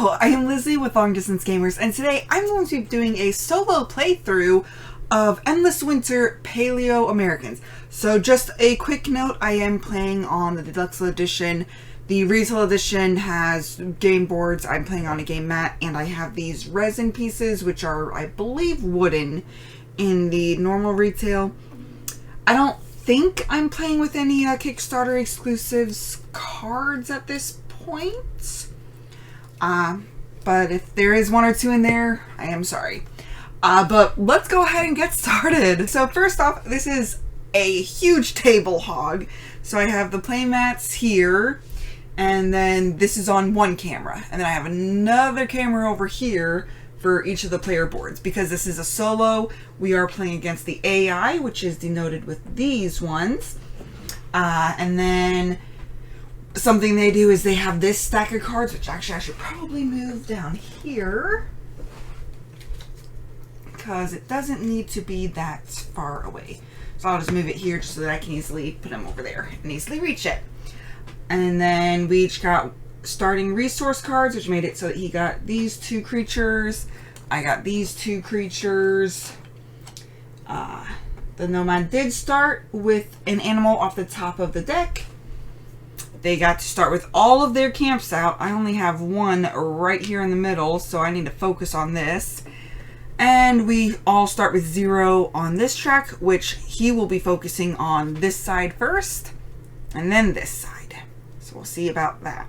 Hello, I am Lizzy with Long Distance Gamers, and today I'm going to be doing a solo playthrough of Endless Winter Paleoamericans. So just a quick note, I am playing on the deluxe edition. The retail edition has game boards, I'm playing on a game mat, and I have these resin pieces, which are, I believe, wooden in the normal retail. I don't think I'm playing with any Kickstarter exclusives cards at this point. But if there is one or two in there, I am sorry. But let's go ahead and get started. So first off, this is a huge table hog. So I have the play mats here, and then this is on one camera. And then I have another camera over here for each of the player boards. Because this is a solo, we are playing against the AI, which is denoted with these ones. And then something they do is they have this stack of cards, which actually I should probably move down here because it doesn't need to be that far away. So I'll just move it here just so that I can easily put them over there and easily reach it. And then we each got starting resource cards, which made it so that he got these two creatures. I got these two creatures. The nomad did start with an animal off the top of the deck. They got to start with all of their camps out. I only have one right here in the middle, so I need to focus on this. And we all start with 0 on this track, which he will be focusing on this side first, and then this side. So we'll see about that.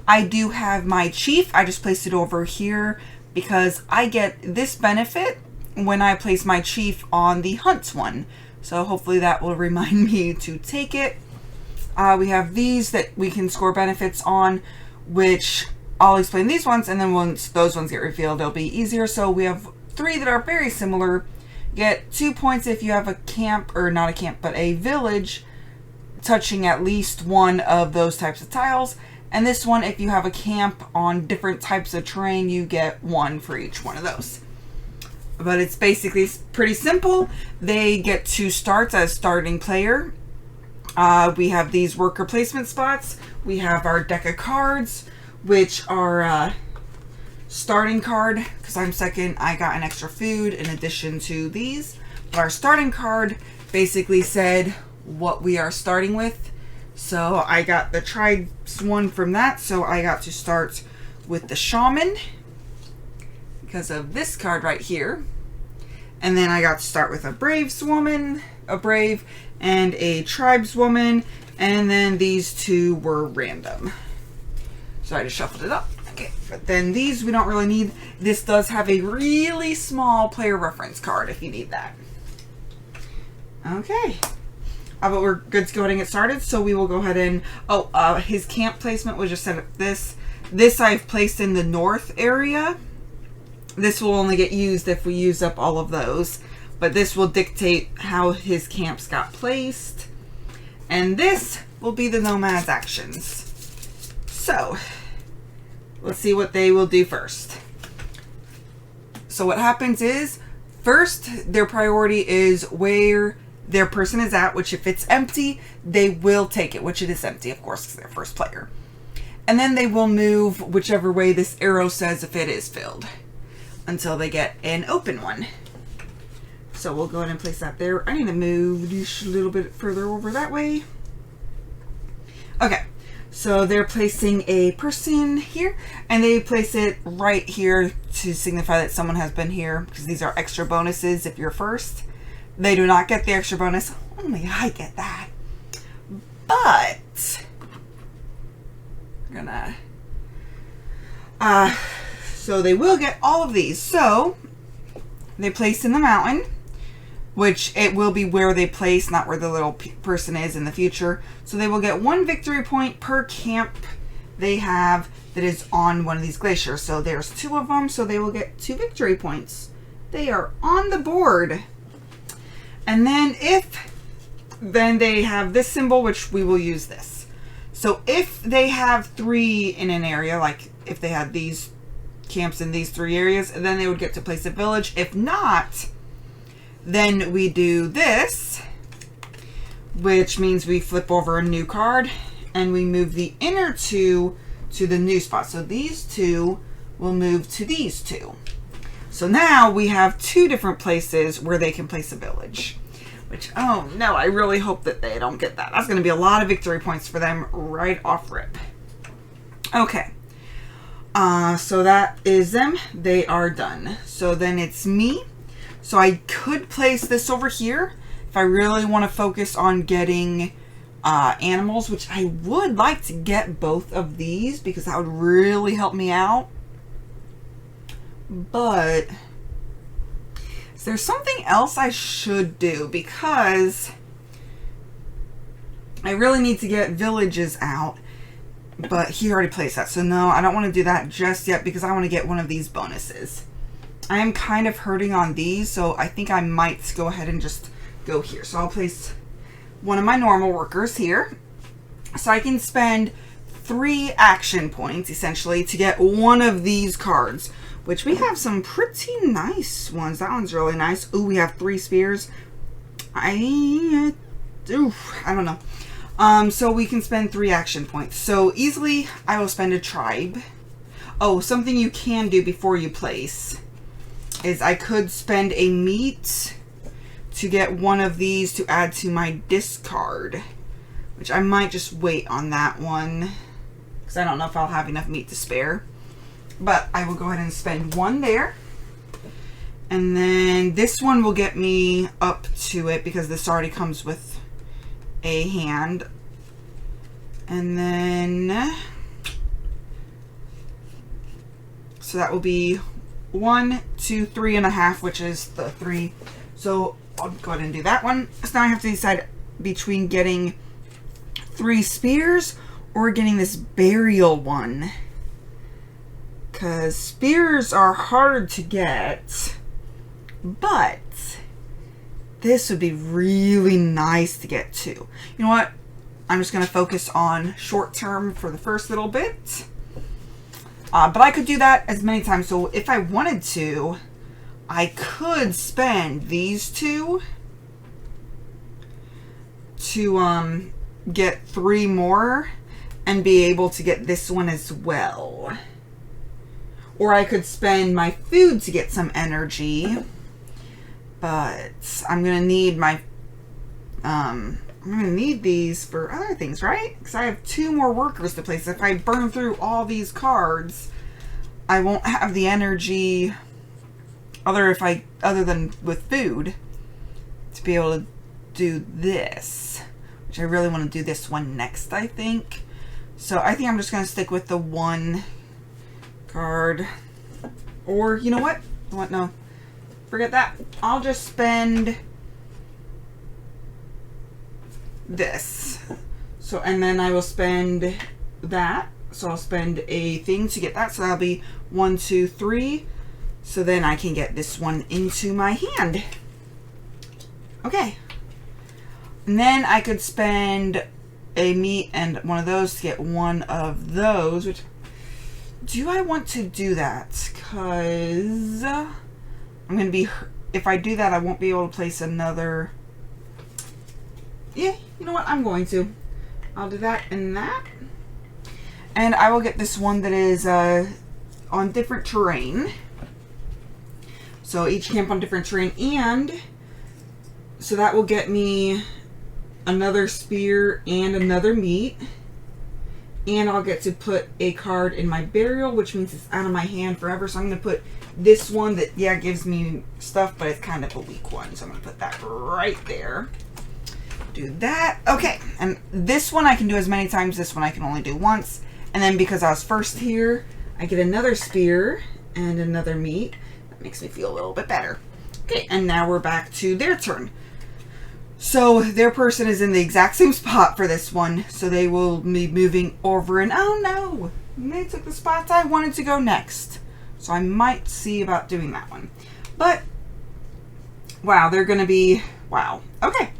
I do have my chief. I just placed it over here because I get this benefit when I place my chief on the hunt one. So hopefully that will remind me to take it. We have these that we can score benefits on, which I'll explain these ones, and then once those ones get revealed, it'll be easier. So we have 3 that are very similar. Get 2 points if you have a camp, or not a camp, but a village touching at least one of those types of tiles. And this one, if you have a camp on different types of terrain, you get 1 for each one of those. But it's basically pretty simple. They get 2 starts as starting player. We have these worker placement spots. We have our deck of cards, which are starting card. Because I'm second, I got an extra food in addition to these. But our starting card basically said what we are starting with. So I got the tribes one from that. So I got to start with the shaman because of this card right here. And then I got to start with a braveswoman, a brave, and a tribeswoman, and then these 2 were random. So I just shuffled it up. Okay, but then these we don't really need. This does have a really small player reference card if you need that. Okay. But we're good to go ahead and get started, so we will go ahead and... his camp placement was just set up this. This I've placed in the north area. This will only get used if we use up all of those. But this will dictate how his camps got placed. And this will be the nomad's actions. So, let's see what they will do first. So what happens is, first, their priority is where their person is at, which if it's empty, they will take it, which it is empty, of course, because they're first player. And then they will move whichever way this arrow says if it is filled, until they get an open one. So we'll go ahead and place that there. I need to move just a little bit further over that way. Okay, so they're placing a person here, and they place it right here to signify that someone has been here, because these are extra bonuses if you're first. They do not get the extra bonus. Only I get that. But I'm gonna so they will get all of these. So they place in the mountain, which it will be where they place, not where the little person is in the future. So they will get 1 victory point per camp they have that is on one of these glaciers. So there's 2 of them, so they will get 2 victory points. They are on the board. And then then they have this symbol, which we will use this. So if they have 3 in an area, like if they had these camps in these 3 areas, then they would get to place a village. If not, then we do this, which means we flip over a new card and we move the inner 2 to the new spot. So these 2 will move to these two. So now we have two different places where they can place a village. Which, oh no, I really hope that they don't get that. That's going to be a lot of victory points for them right off rip. Okay. So that is them. They are done. So then it's me. So I could place this over here if I really want to focus on getting animals, which I would like to get both of these because that would really help me out. But is there something else I should do? Because I really need to get villages out. But he already placed that. So no, I don't want to do that just yet because I want to get one of these bonuses. I am kind of hurting on these, so I think I might go ahead and just go here. So I'll place one of my normal workers here. So I can spend 3 action points, essentially, to get one of these cards. Which we have some pretty nice ones. That one's really nice. Ooh, we have 3 spears. I don't know. So we can spend 3 action points. So easily, I will spend a tribe. Oh, something you can do before you place is I could spend a meat to get one of these to add to my discard. Which I might just wait on that one. Because I don't know if I'll have enough meat to spare. But I will go ahead and spend 1 there. And then this one will get me up to it because this already comes with a hand. And then so that will be 1, 2, 3.5, which is the 3. So I'll go ahead and do that one. So now I have to decide between getting 3 spears or getting this burial one. Because spears are hard to get, but this would be really nice to get too. You know what? I'm just going to focus on short term for the first little bit. But I could do that as many times. So if I wanted to, I could spend these 2 to get 3 more and be able to get this one as well. Or I could spend my food to get some energy. But I'm going to need my... I'm going to need these for other things, right? Because I have 2 more workers to place. If I burn through all these cards, I won't have the energy other than with food to be able to do this. Which I really want to do this one next, I think. So I think I'm just going to stick with the 1 card. Or, you know what? What? No. Forget that. I'll just spend this. So, and then I will spend that. So I'll spend a thing to get that. So that'll be 1, 2, 3. So then I can get this one into my hand. Okay. And then I could spend a meat and one of those to get one of those, which... Do I want to do that? Because I'm going to be... If I do that, I won't be able to place another... Yeah, you know what? I'm going to. I'll do that and that. And I will get this one that is on different terrain. So each camp on different terrain. And so that will get me another spear and another meat. And I'll get to put a card in my burial, which means it's out of my hand forever. So I'm going to put this one that, yeah, gives me stuff, but it's kind of a weak one. So I'm going to put that right there. Do that. Okay. And this one I can do as many times. This one I can only do once. And then because I was first here, I get another spear and another meat. That makes me feel a little bit better. Okay. And now we're back to their turn. So their person is in the exact same spot for this one. So they will be moving over and oh no, they took the spots I wanted to go next. So I might see about doing that one. But wow, they're going to be, wow. Okay.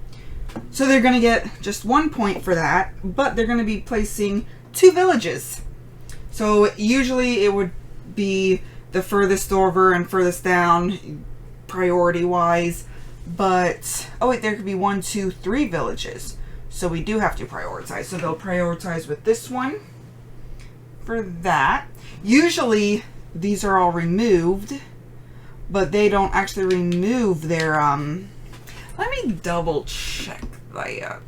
So they're going to get just 1 point for that, but they're going to be placing 2 villages. So usually it would be the furthest over and furthest down priority wise. But, oh wait, there could be 1, 2, 3 villages. So we do have to prioritize. So they'll prioritize with this one for that. Usually these are all removed, but they don't actually remove their, let me double check that.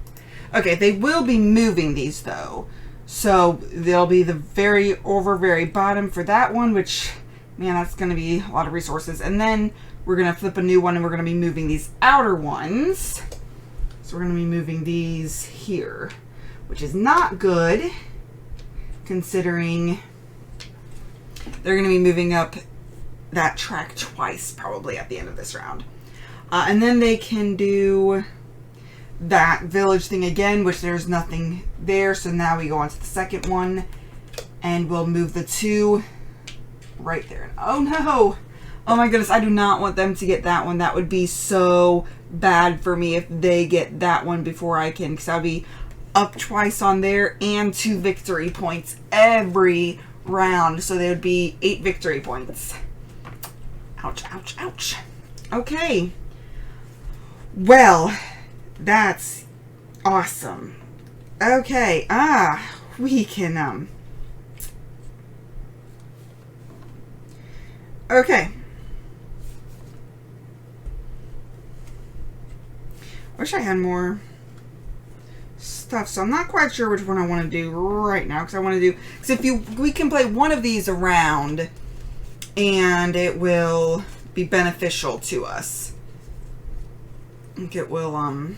Okay, they will be moving these though. So they'll be the very bottom for that one, which, man, that's going to be a lot of resources. And then we're going to flip a new one and we're going to be moving these outer ones. So we're going to be moving these here, which is not good considering they're going to be moving up that track twice probably at the end of this round. And then they can do that village thing again, which there's nothing there. So now we go on to the second one and we'll move the two right there. Oh no! Oh my goodness, I do not want them to get that one. That would be so bad for me if they get that one before I can, because I'll be up twice on there and 2 victory points every round. So there would be 8 victory points. Ouch, ouch, ouch. Okay. Well, that's awesome. Okay, we can, okay. Wish I had more stuff, so I'm not quite sure which one I want to do right now, because I want to do, because we can play one of these around, and it will be beneficial to us. I think it will, I'm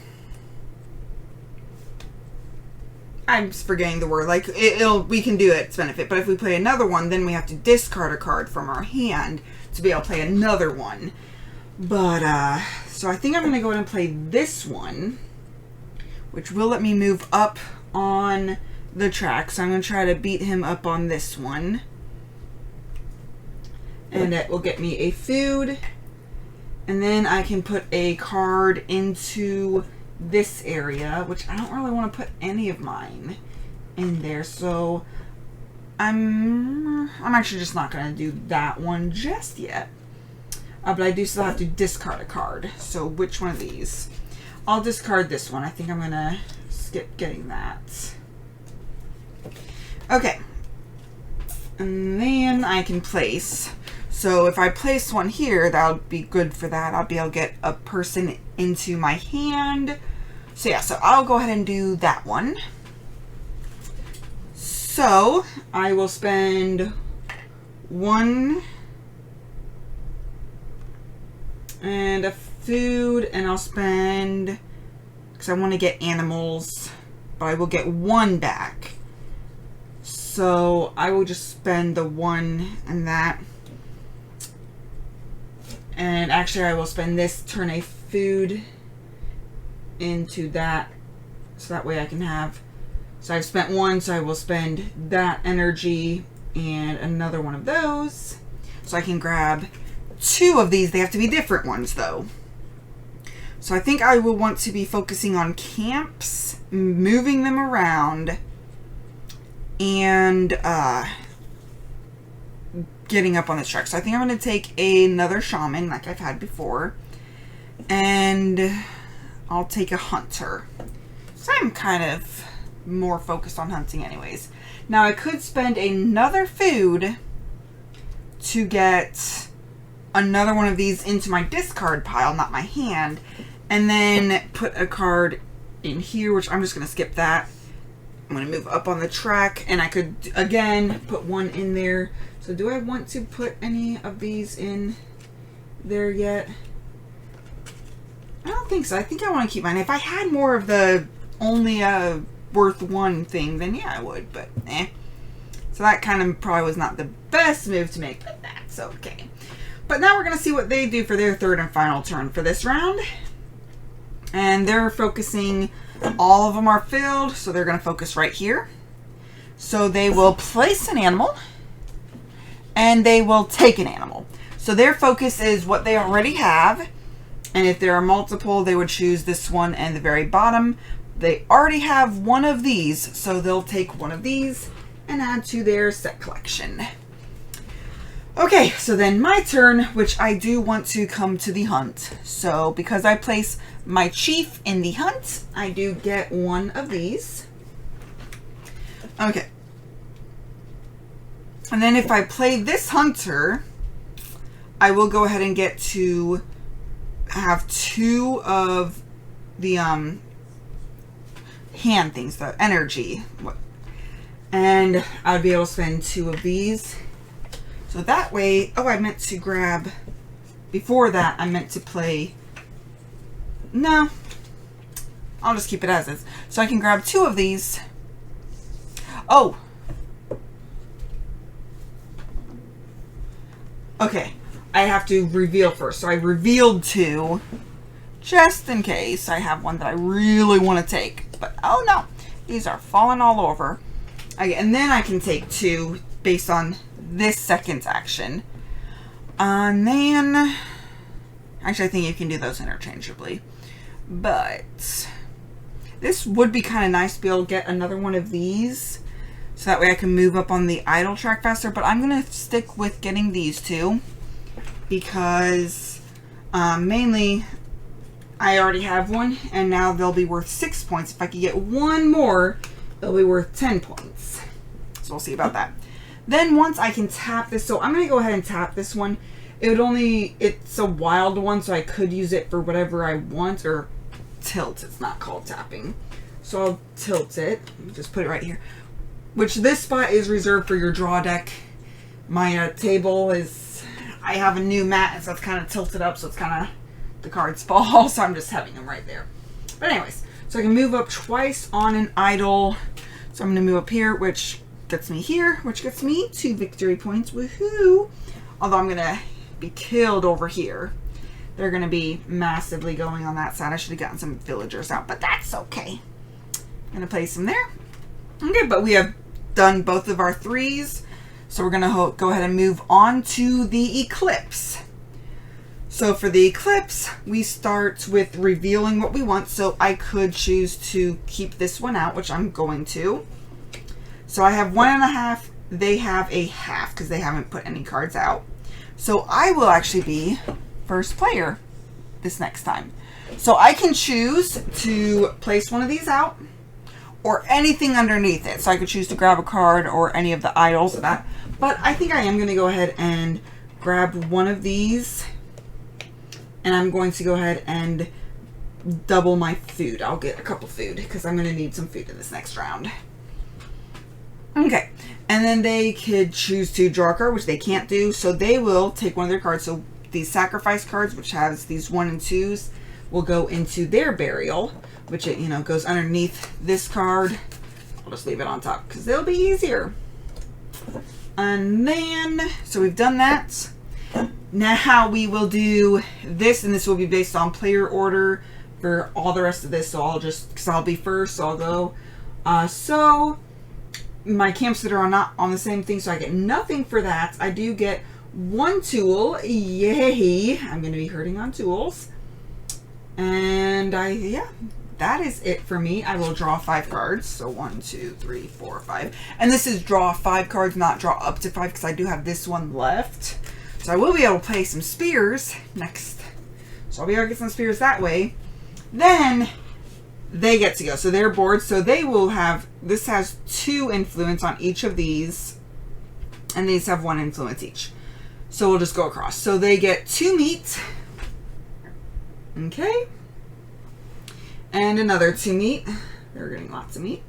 just forgetting the word, like, we can do its benefit, but if we play another one, then we have to discard a card from our hand to be able to play another one. But, so I think I'm going to go ahead and play this one, which will let me move up on the track. So I'm going to try to beat him up on this one. And that will get me a food. And then I can put a card into this area, which I don't really want to put any of mine in there. So I'm actually just not going to do that one just yet. But I do still have to discard a card. So which one of these? I'll discard this one. I think I'm going to skip getting that. Okay. And then I can place. So if I place one here, that'll be good for that. I'll be able to get a person into my hand. So yeah, so I'll go ahead and do that one. So I will spend 1 and a food, and I'll spend, because I want to get animals, but I will get 1 back. So I will just spend the 1 and that. And actually I will spend this, turn a food into that, so that way I can have, so I've spent 1, so I will spend that energy and another one of those. So I can grab 2 of these. They have to be different ones though. So I think I will want to be focusing on camps, moving them around, and getting up on this track. So I think I'm going to take another shaman like I've had before, and I'll take a hunter. So I'm kind of more focused on hunting anyways. Now I could spend another food to get another one of these into my discard pile, not my hand, and then put a card in here, which I'm just going to skip that. I'm going to move up on the track, and I could, again, put 1 in there. So do I want to put any of these in there yet? I don't think so. I think I want to keep mine. If I had more of the only worth 1 thing, then yeah, I would, but eh. So that kind of probably was not the best move to make, but that's okay. But now we're going to see what they do for their third and final turn for this round. And they're focusing, all of them are filled, so they're going to focus right here. So they will place an animal, and they will take an animal. So their focus is what they already have. And if there are multiple, they would choose this one and the very bottom. They already have 1 of these, so they'll take 1 of these and add to their set collection. Okay, so then my turn, which I do want to come to the hunt. So because I place my chief in the hunt, I do get 1 of these. Okay. And then if I play this hunter, I will go ahead and get to have 2 of the hand things, the energy. And I'd be able to spend 2 of these. So that way, oh, I meant to grab, before that, I meant to play, no, I'll just keep it as is. So I can grab 2 of these. Oh. Okay, I have to reveal first. So I revealed 2, just in case I have one that I really want to take. But, oh no, these are falling all over. Okay, and then I can take 2 based on this second action. And then, actually I think you can do those interchangeably. But this would be kind of nice to be able to get another one of these. So that way I can move up on the idle track faster. But I'm going to stick with getting these 2. Because mainly I already have one. And now they'll be worth 6 points. If I could get one more, they'll be worth 10 points. So we'll see about that. Then once I can tap this. So I'm going to go ahead and tap this one. It's a wild one. So I could use it for whatever I want. Or tilt. It's not called tapping. So I'll tilt it. Just put it right here. Which this spot is reserved for your draw deck. My table is, I have a new mat, and so it's kind of tilted up, so it's kind of, the cards fall, so I'm just having them right there. But anyways, so I can move up twice on an idle. So I'm going to move up here, which gets me here, which gets me 2 victory points. Woohoo! Although I'm going to be killed over here. They're going to be massively going on that side. I should have gotten some villagers out, but that's okay. I'm going to place them there. Okay, but we have done both of our 3s. So we're going to go ahead and move on to the eclipse. So for the eclipse, we start with revealing what we want. So I could choose to keep this one out, which I'm going to. So I have 1.5. They have a half because they haven't put any cards out. So I will actually be first player this next time. So I can choose to place one of these out or anything underneath it. So I could choose to grab a card or any of the idols of that. But I think I am going to go ahead and grab one of these. And I'm going to go ahead and double my food. I'll get a couple food because I'm going to need some food in this next round. Okay. And then they could choose to draw a card, which they can't do. So they will take one of their cards. So these sacrifice cards, which has these 1 and 2s, will go into their burial, which it, goes underneath this card. I'll just leave it on top because they'll be easier. And then, so we've done that. Now we will do this, and this will be based on player order for all the rest of this. So I'll just, because I'll be first, so I'll go. So my camps that are not on the same thing, so I get nothing for that. I do get 1 tool. Yay! I'm going to be hurting on tools. And yeah, that is it for me. I will draw 5 cards. So 1, 2, 3, 4, 5. And this is draw 5 cards, not draw up to 5, because I do have this one left. So I will be able to play some spears next. So I'll be able to get some spears that way. Then they get to go. So they're bored. So they will have, this has 2 influence on each of these. And these have 1 influence each. So we'll just go across. So they get 2 meat. Okay. And another 2 meat. They're getting lots of meat.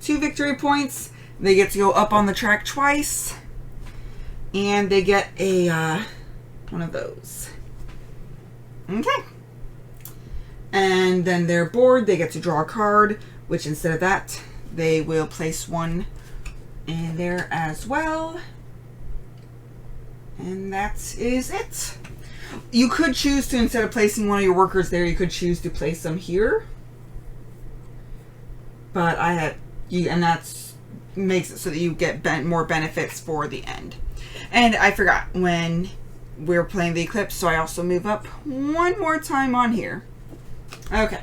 2 victory points. They get to go up on the track twice. And they get a one of those. Okay. And then they're bored. They get to draw a card, which instead of that, they will place 1 in there as well. And that is it. You could choose to, instead of placing one of your workers there, you could choose to place them here. But I had, and that's makes it so that you get more benefits for the end. And I forgot, when we're playing the eclipse, so I also move up 1 more time on here. Okay.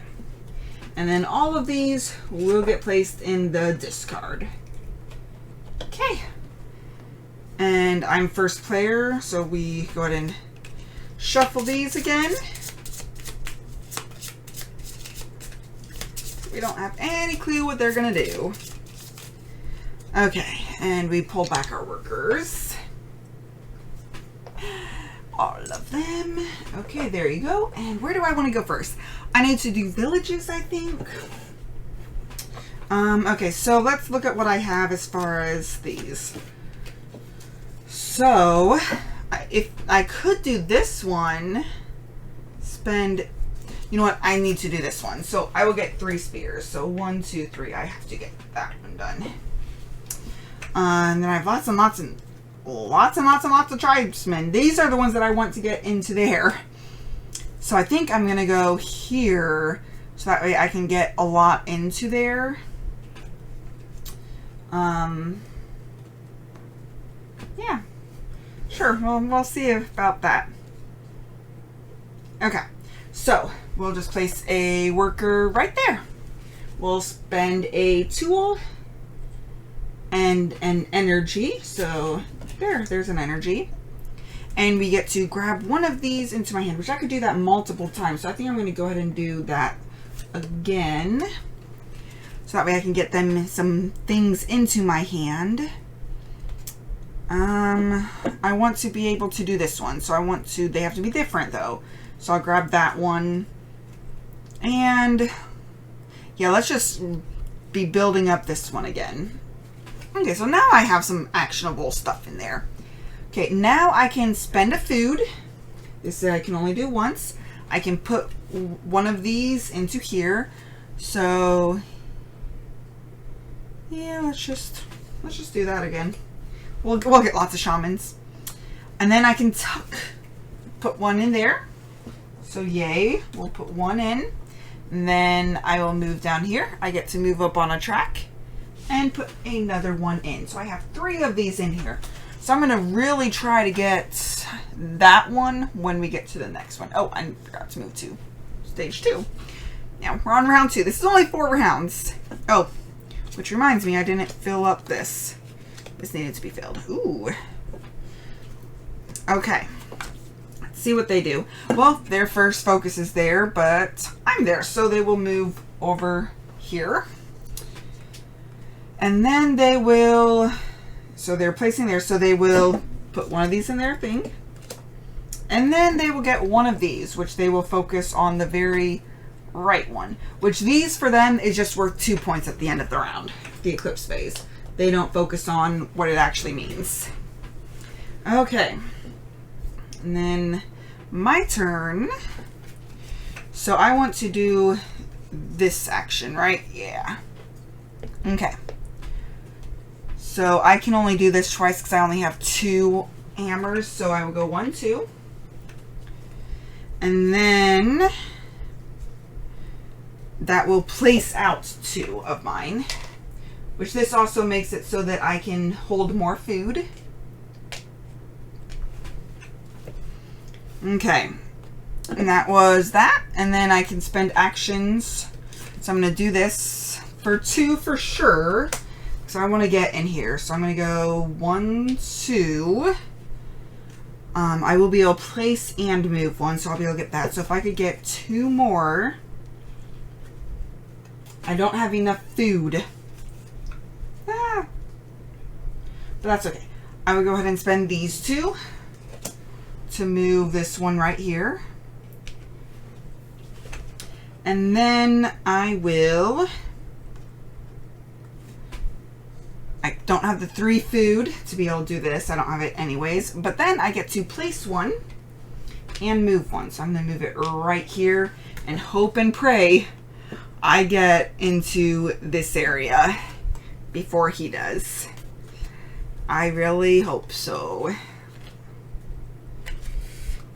And then all of these will get placed in the discard. Okay. And I'm first player, so we go ahead and shuffle these again. We don't have any clue what they're going to do. Okay. And we pull back our workers. All of them. Okay, there you go. And where do I want to go first? I need to do villages, I think. Okay, so let's look at what I have as far as these. So, if I could do this one, spend... You know what? I need to do this one. So I will get 3 spears. So 1, 2, 3. I have to get that one done. And then I have lots and lots of tribesmen. These are the ones that I want to get into there. So I think I'm going to go here. So that way I can get a lot into there. Yeah. Sure. Well, we'll see about that. Okay. So, we'll just place a worker right there. We'll spend a tool and an energy. So, there's an energy. And we get to grab one of these into my hand, which I could do that multiple times. So, I think I'm going to go ahead and do that again. So, that way I can get them some things into my hand. I want to be able to do this one. So, they have to be different though. So I'll grab that one. And yeah, let's just be building up this one again. Okay, so now I have some actionable stuff in there. Okay, now I can spend a food. This I can only do once. I can put one of these into here. So yeah, let's just do that again. We'll get lots of shamans. And then I can put one in there. So yay, we'll put one in, and then I will move down here. I get to move up on a track and put another one in. So I have 3 of these in here. So I'm going to really try to get that one when we get to the next one. Oh, I forgot to move to stage 2. Now we're on round 2. This is only 4 rounds. Oh, which reminds me, I didn't fill up this. This needed to be filled. Ooh. Okay. See what they do. Well, their first focus is there, but I'm there, so they will move over here. And then they will, so they're placing there, so they will put one of these in their thing. And then they will get one of these, which they will focus on the very right one, which these for them is just worth 2 points at the end of the round, the eclipse phase. They don't focus on what it actually means. Okay. And then my turn. So I want to do this action, right? Yeah. Okay. So I can only do this twice because I only have 2 hammers. So I will go 1, 2. And then that will place out 2 of mine. Which this also makes it so that I can hold more food. Okay, and that was that. And then I can spend actions. So I'm going to do this for 2 for sure. So I want to get in here. So I'm going to go 1, 2. I will be able to place and move 1. So I'll be able to get that. So if I could get 2 more. I don't have enough food. But that's okay. I will go ahead and spend these 2. To move this one right here. And then I don't have the 3 food to be able to do this. I don't have it anyways. But then I get to place 1 and move 1. So I'm going to move it right here and hope and pray I get into this area before he does. I really hope so.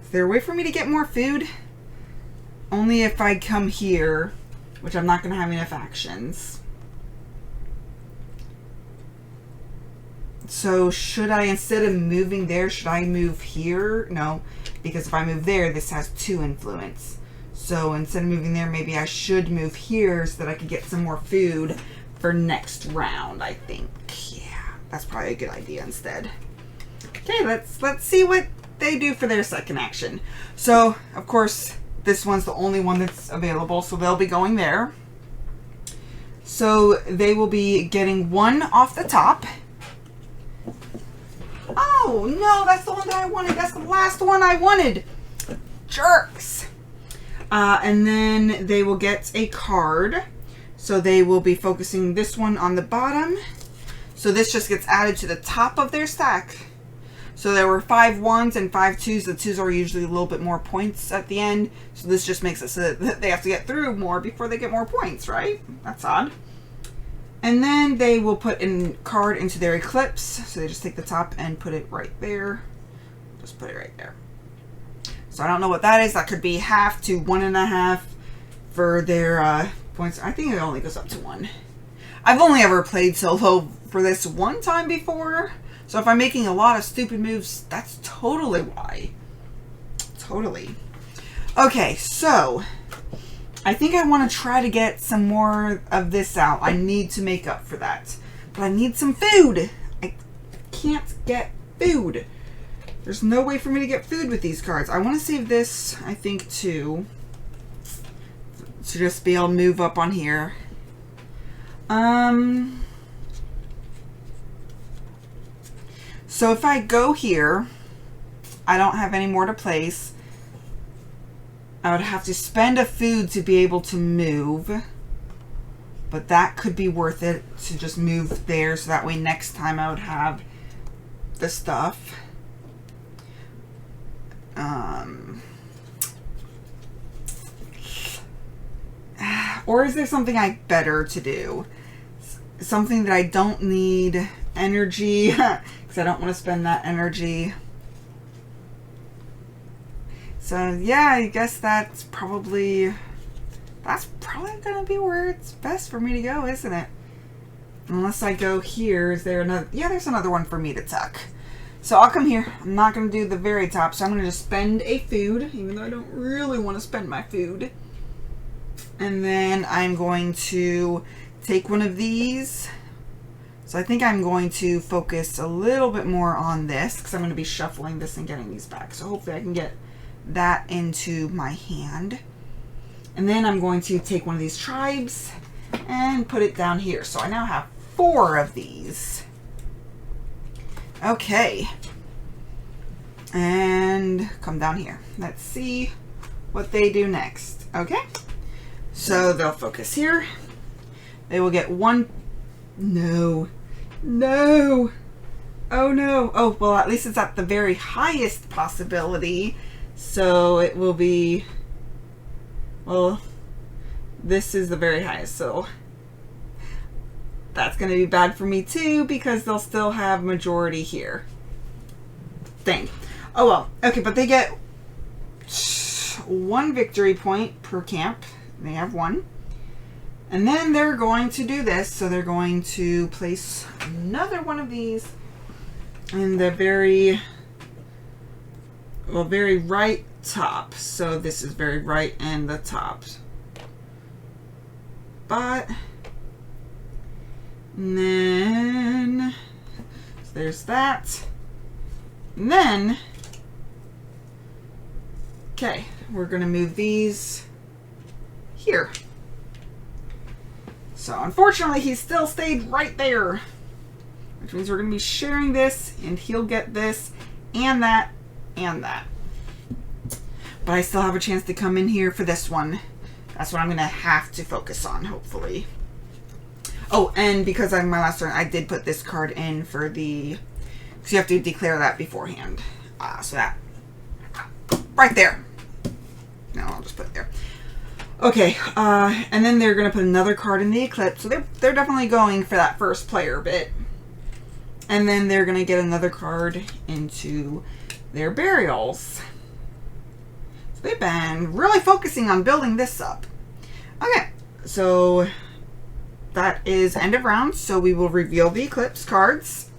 Is there a way for me to get more food? Only if I come here, which I'm not going to have enough actions. So should I, instead of moving there, should I move here? No, because if I move there, this has 2 influence. So instead of moving there, maybe I should move here so that I could get some more food for next round, I think. Yeah, that's probably a good idea instead. Okay, let's see what they do for their second action. So, of course, this one's the only one that's available, so they'll be going there. So they will be getting 1 off the top. Oh, no, that's the one that I wanted. That's the last one I wanted. Jerks. And then they will get a card. So they will be focusing this one on the bottom. So this just gets added to the top of their stack. So there were 5 1s and 5 2s. The 2s are usually a little bit more points at the end. So this just makes it so that they have to get through more before they get more points, right? That's odd. And then they will put a card into their eclipse. So they just take the top and put it right there. Just put it right there. So I don't know what that is. That could be half to 1.5 for their points. I think it only goes up to 1. I've only ever played solo for this one time before. So if I'm making a lot of stupid moves, that's totally why. Totally. Okay, so I think I want to try to get some more of this out. I need to make up for that. But I need some food. I can't get food. There's no way for me to get food with these cards. I want to save this, I think, too. To just be able to move up on here. So if I go here, I don't have any more to place. I would have to spend a food to be able to move. But that could be worth it to just move there. So that way next time I would have the stuff. Or is there something better to do? Something that I don't need energy, because I don't want to spend that energy. So yeah, I guess that's probably going to be where it's best for me to go, isn't it? Unless I go here. Is there another? Yeah, there's another one for me to tuck. So I'll come here. I'm not going to do the very top, so I'm going to just spend a food, even though I don't really want to spend my food. And then I'm going to take one of these. So I think I'm going to focus a little bit more on this, because I'm going to be shuffling this and getting these back. So hopefully I can get that into my hand. And then I'm going to take one of these tribes and put it down here. So I now have 4 of these. Okay. And come down here. Let's see what they do next. Okay. So they'll focus here. They will get 1. No. No. Oh no. Oh, well, at least it's at the very highest possibility. So it will be, well, this is the very highest. So that's going to be bad for me too, because they'll still have majority here. Dang. Oh well. Okay, but they get 1 victory point per camp. They have 1. And then they're going to do this. So they're going to place another one of these in the very right top. So this is very right and the top. But and then so there's that. And then okay, we're going to move these here. So unfortunately he still stayed right there, which means we're going to be sharing this, and he'll get this and that and that. But I still have a chance to come in here for this one. That's what I'm going to have to focus on, hopefully. Oh, and because I'm my last turn, I did put this card in for the, because you have to declare that beforehand. So that right there. No, I'll just put it there. Okay, and then they're going to put another card in the eclipse. So they're definitely going for that first player bit. And then they're going to get another card into their burials. So they've been really focusing on building this up. Okay, so that is end of round. So we will reveal the eclipse cards.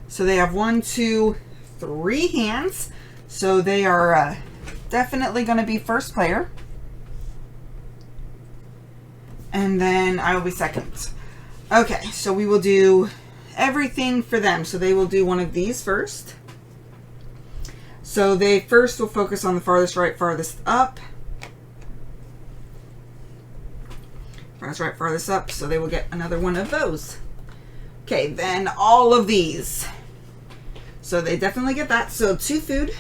So they have 1, 2, 3 hands. So they are definitely going to be first player. And then I will be second. Okay, so we will do everything for them. So they will do one of these first. So they first will focus on the farthest right, farthest up. Farthest right, farthest up. So they will get another one of those. Okay, then all of these. So they definitely get that. So 2 food.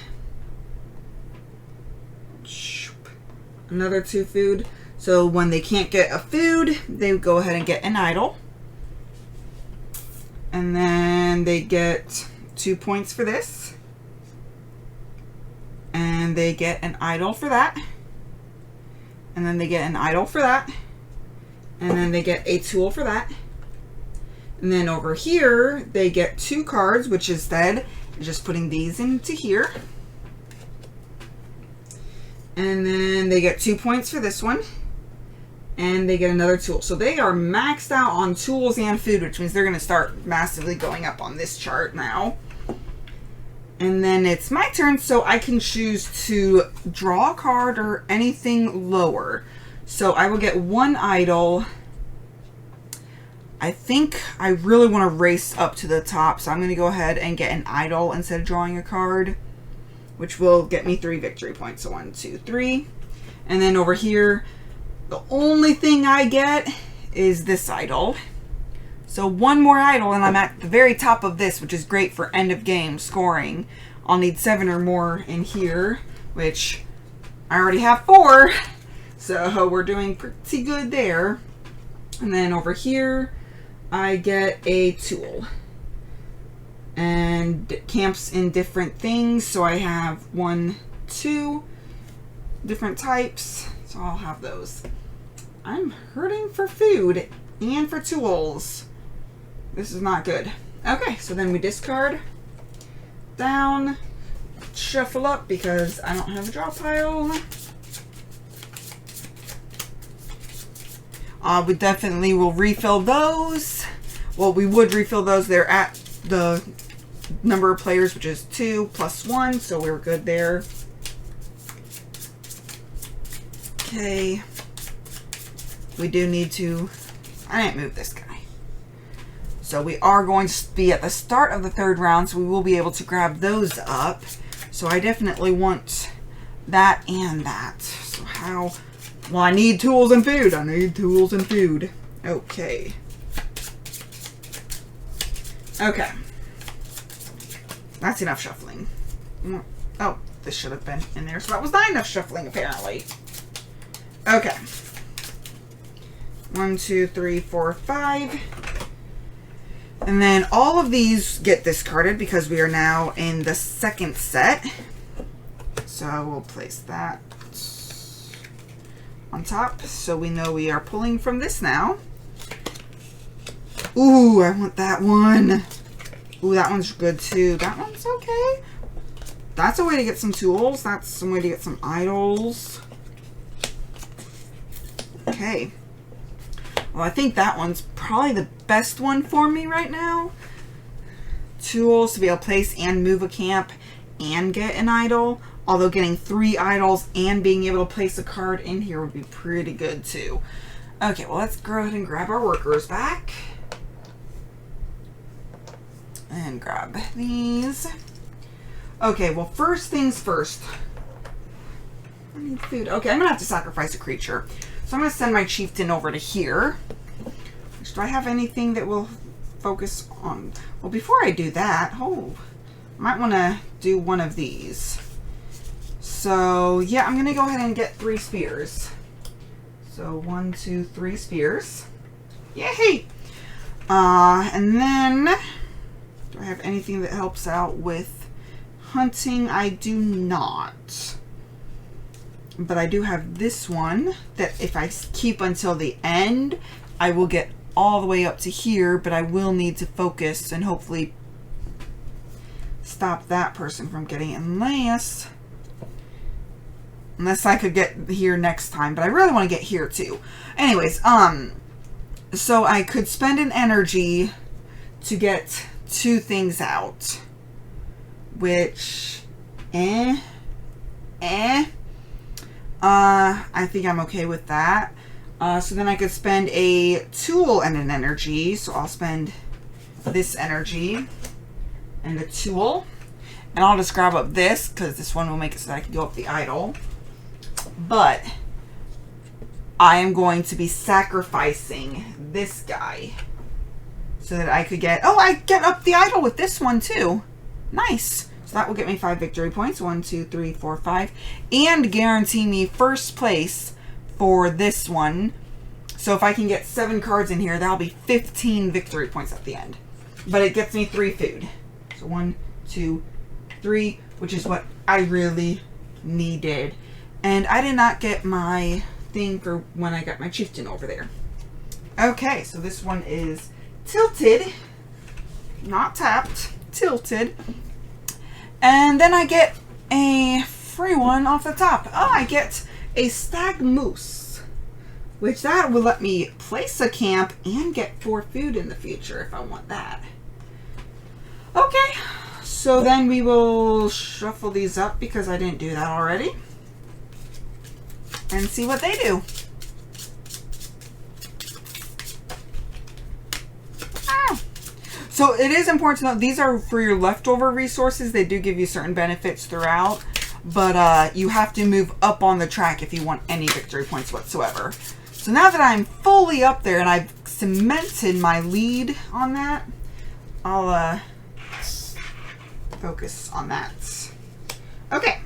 Another 2 food. So when they can't get a food, they go ahead and get an idol. And then they get 2 points for this. And they get an idol for that. And then they get an idol for that. And then they get a tool for that. And then over here, they get 2 cards, which instead is just putting these into here. And then they get 2 points for this one. And they get another tool. So they are maxed out on tools and food, which means they're going to start massively going up on this chart now. And then it's my turn, so I can choose to draw a card or anything lower. So I will get 1 idol. I think I really want to race up to the top, so I'm going to go ahead and get an idol instead of drawing a card, which will get me 3 victory points. So 1, 2, 3. And then over here, the only thing I get is this idol. So 1 more idol and I'm at the very top of this, which is great for end of game scoring. I'll need 7 or more in here, which I already have 4. So we're doing pretty good there. And then over here, I get a tool. And it camps in different things. So I have 1, 2 different types. So I'll have those. I'm hurting for food and for tools. This is not good. Okay, so then we discard, down, shuffle up because I don't have a draw pile. We definitely will refill those. Well, we would refill those. They're at the number of players, which is 2 plus 1, so we're good there. Okay. We do need to... I didn't move this guy. So we are going to be at the start of the 3rd round, so we will be able to grab those up. So I definitely want that and that. So how... Well, I need tools and food. I need tools and food. Okay. Okay. That's enough shuffling. Oh, this should have been in there. So that was not enough shuffling, apparently. Okay. 1, 2, 3, 4, 5. And then all of these get discarded because we are now in the 2nd set. So we'll place that on top so we know we are pulling from this now. Ooh, I want that one. Ooh, that one's good too. That one's okay. That's a way to get some tools. That's some way to get some idols. Okay. Well, I think that one's probably the best one for me right now. Tools to be able to place and move a camp and get an idol. Although getting 3 idols and being able to place a card in here would be pretty good too. Okay, well, let's go ahead and grab our workers back. And grab these. Okay, well, first things first. I need food. Okay, I'm going to have to sacrifice a creature. So I'm going to send my chieftain over to here. Do I have anything that will focus on? Well, before I do that, I might want to do one of these. So, yeah, I'm going to go ahead and get 3 spears. So, 1, 2, 3 spears. Yay! And then, do I have anything that helps out with hunting? I do not. But I do have this one that if I keep until the end, I will get all the way up to here, but I will need to focus and hopefully stop that person from getting it unless I could get here next time, but I really want to get here too. Anyways, so I could spend an energy to get 2 things out, which, I think I'm okay with that. So then I could spend a tool and an energy. So I'll spend this energy and a tool. And I'll just grab up this because this one will make it so that I can go up the idol. But I am going to be sacrificing this guy so that I could get... Oh, I get up the idol with this one too. Nice. So that will get me 5 victory points. 1, 2, 3, 4, 5. And guarantee me first place for this one. So if I can get 7 cards in here, that'll be 15 victory points at the end. But it gets me 3 food. So 1, 2, 3, which is what I really needed. And I did not get my thing for when I got my chieftain over there. Okay, so this one is tilted. Not tapped. Tilted. And then I get a free one off the top. Oh, I get a stag moose, which that will let me place a camp and get 4 food in the future if I want that. Okay, so then we will shuffle these up because I didn't do that already and see what they do. So it is important to know these are for your leftover resources. They do give you certain benefits throughout, but you have to move up on the track if you want any victory points whatsoever. So now that I'm fully up there and I've cemented my lead on that, I'll focus on that. Okay.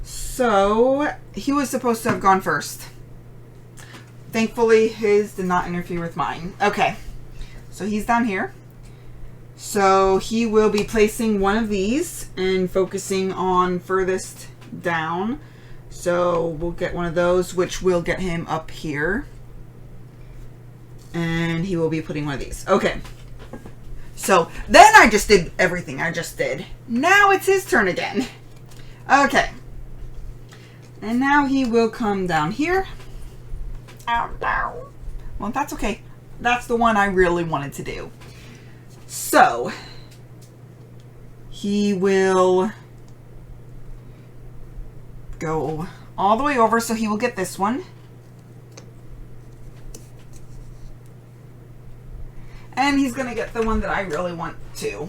So he was supposed to have gone first. Thankfully, his did not interfere with mine. Okay. So he's down here. So he will be placing one of these and focusing on furthest down. So we'll get one of those, which will get him up here. And he will be putting one of these. Okay. So then I just did everything I just did. Now it's his turn again. Okay. And now he will come down here. Ow, ow. Well, that's okay. That's the one I really wanted to do. So, he will go all the way over, so he will get this one. And he's going to get the one that I really want to.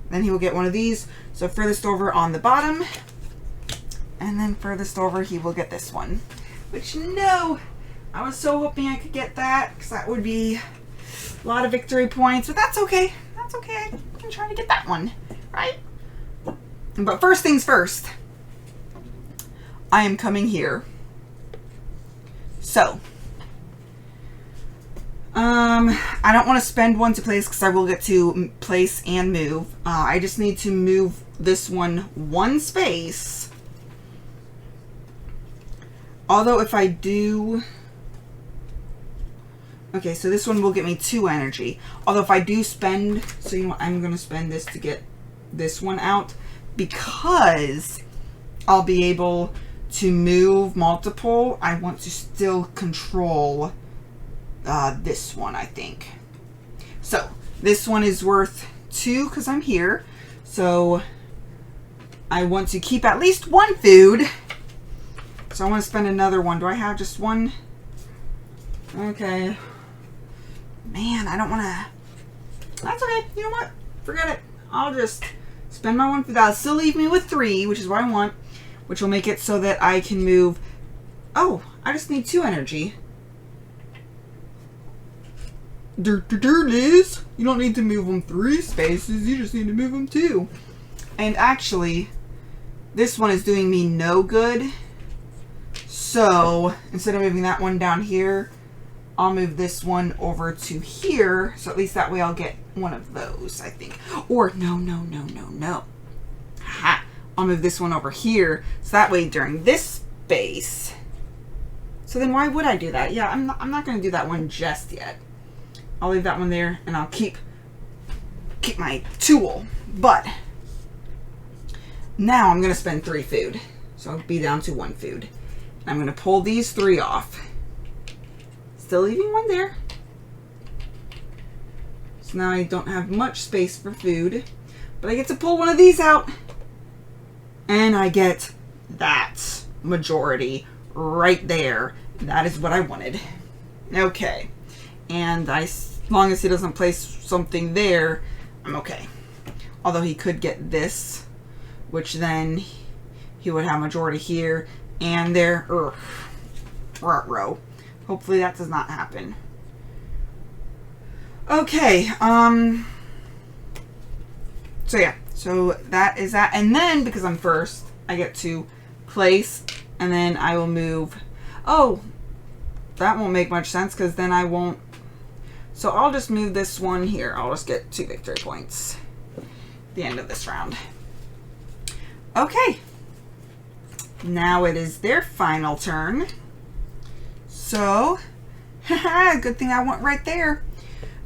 Then he will get one of these. So furthest over on the bottom. And then furthest over, he will get this one. Which, no, I was so hoping I could get that, because that would be a lot of victory points, but that's okay. That's okay. I can try to get that one, right? But first things first, I am coming here. So, I don't want to spend one to place because I will get to place and move. I just need to move this one space. Although if I do... Okay, so this one will get me 2 energy. Although if I do spend, so you know what, I'm going to spend this to get this one out because I'll be able to move multiple. I want to still control this one, I think. So this one is worth 2 because I'm here. So I want to keep at least 1 food. So I want to spend another one. Do I have just 1? Okay. Man, I don't want to... That's okay. You know what? Forget it. I'll just spend my 1 food. That'll still leave me with 3, which is what I want. Which will make it so that I can move... Oh, I just need 2 energy. Liz. You don't need to move them 3 spaces. You just need to move them 2. And actually, this one is doing me no good. So, instead of moving that one down here... I'll move this one over to here, so at least that way I'll get one of those, I think. Or, no. Ha! I'll move this one over here, so that way during this space... So then why would I do that? Yeah, I'm not going to do that one just yet. I'll leave that one there, and I'll keep my tool. But, now I'm going to spend 3 food. So I'll be down to 1 food. And I'm going to pull these 3 off. Still leaving 1 there. So now I don't have much space for food. But I get to pull one of these out. And I get that majority right there. That is what I wanted. Okay. And as long as he doesn't place something there, I'm okay. Although he could get this, which then he would have majority here and there. Row. Hopefully that does not happen. Okay, So yeah, so that is that. And then because I'm first, I get to place, and then I will move. Oh, that won't make much sense because then I won't. So I'll just move this one here. I'll just get 2 victory points at the end of this round. Okay. Now it is their final turn. So, haha, good thing I went right there.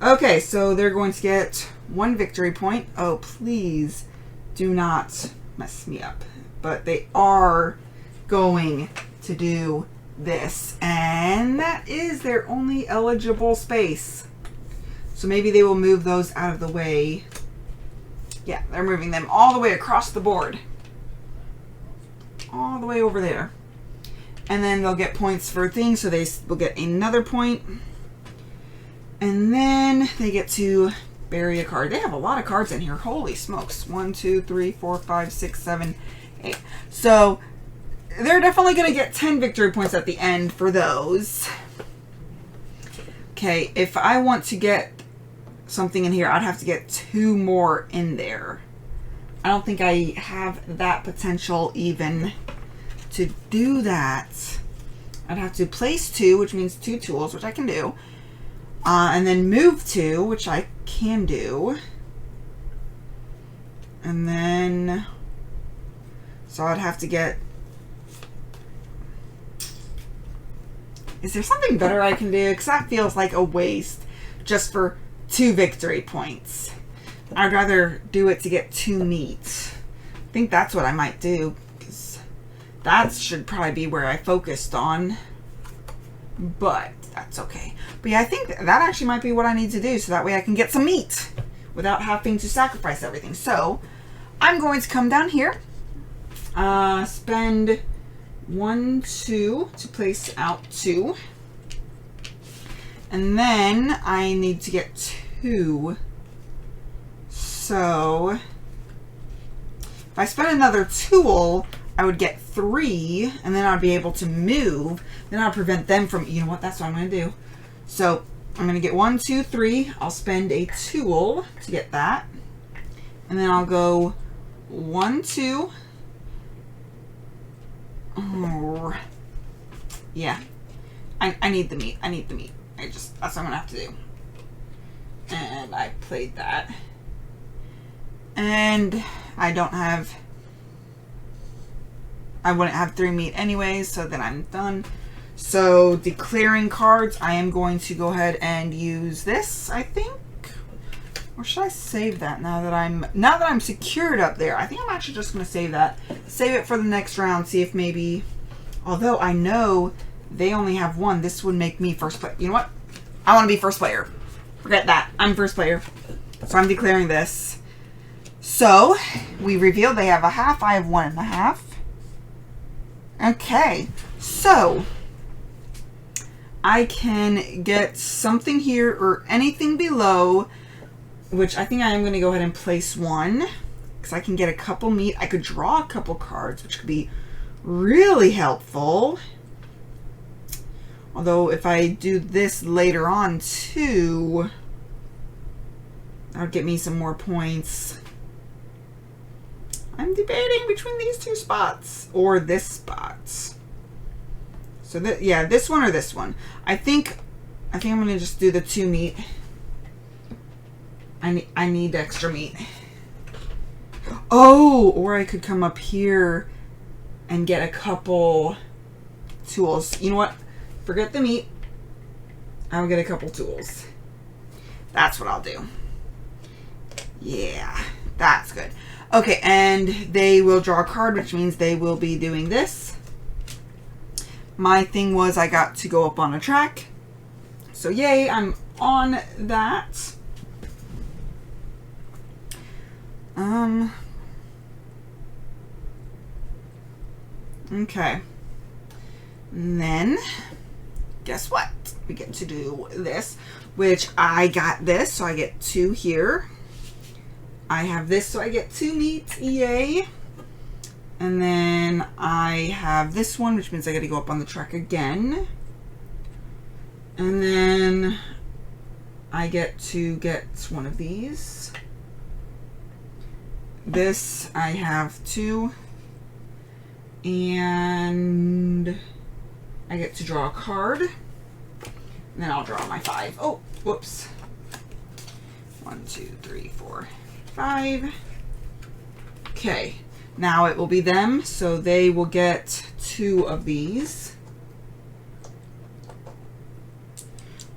Okay, so they're going to get 1 victory point. Oh, please do not mess me up. But they are going to do this. And that is their only eligible space. So maybe they will move those out of the way. Yeah, they're moving them all the way across the board. All the way over there. And then they'll get points for things, so they will get another point. And then they get to bury a card. They have a lot of cards in here. Holy smokes. 1, 2, 3, 4, 5, 6, 7, 8. So they're definitely going to get 10 victory points at the end for those. Okay, if I want to get something in here, I'd have to get 2 more in there. I don't think I have that potential even to do that. I'd have to place 2, which means 2 tools, which I can do. And then move 2, which I can do. And then, so I'd have to get, is there something better I can do? Because that feels like a waste just for 2 victory points. I'd rather do it to get 2 meat. I think that's what I might do, because that should probably be where I focused on. But that's okay. But yeah, I think that actually might be what I need to do, so that way I can get some meat without having to sacrifice everything. So I'm going to come down here, spend 1, 2 to place out 2. And then I need to get 2. So if I spend another tool, I would get 3, and then I'd be able to move. Then I'll prevent them from, you know what, that's what I'm going to do. So I'm going to get 1, 2, 3. I'll spend a tool to get that. And then I'll go 1, 2. Oh, yeah. I need the meat. I need the meat. That's what I'm going to have to do. And I played that. And I don't have, I wouldn't have 3 meat anyways, so then I'm done. So declaring cards, I am going to go ahead and use this, I think. Or should I save that now that I'm secured up there? I think I'm actually just going to save that. Save it for the next round, see if maybe, although I know they only have 1, this would make me first player. You know what? I want to be first player. Forget that. I'm first player. So I'm declaring this. So, we revealed they have a half. I have 1.5. Okay. So, I can get something here or anything below, which I think I am going to go ahead and place 1. Because I can get a couple meat. I could draw a couple cards, which could be really helpful. Although, if I do this later on, too, that would get me some more points. I'm debating between these 2 spots or this spot. So that, yeah, this one or this one. I think I'm going to just do the 2 meat. I need extra meat. Oh, or I could come up here and get a couple tools. You know what? Forget the meat. I'll get a couple tools. That's what I'll do. Yeah, that's good. Okay, and they will draw a card, which means they will be doing this. My thing was I got to go up on a track. So yay, I'm on that. Okay. And then, guess what? We get to do this, which I got this, so I get 2 here. I have this, so I get 2 meat, yay. And then I have this one, which means I got to go up on the track again. And then I get to get one of these. This, I have 2. And I get to draw a card. And then I'll draw my 5. Oh, whoops. 1, 2, 3, 4, 5. Okay. Now it will be them, so they will get 2 of these.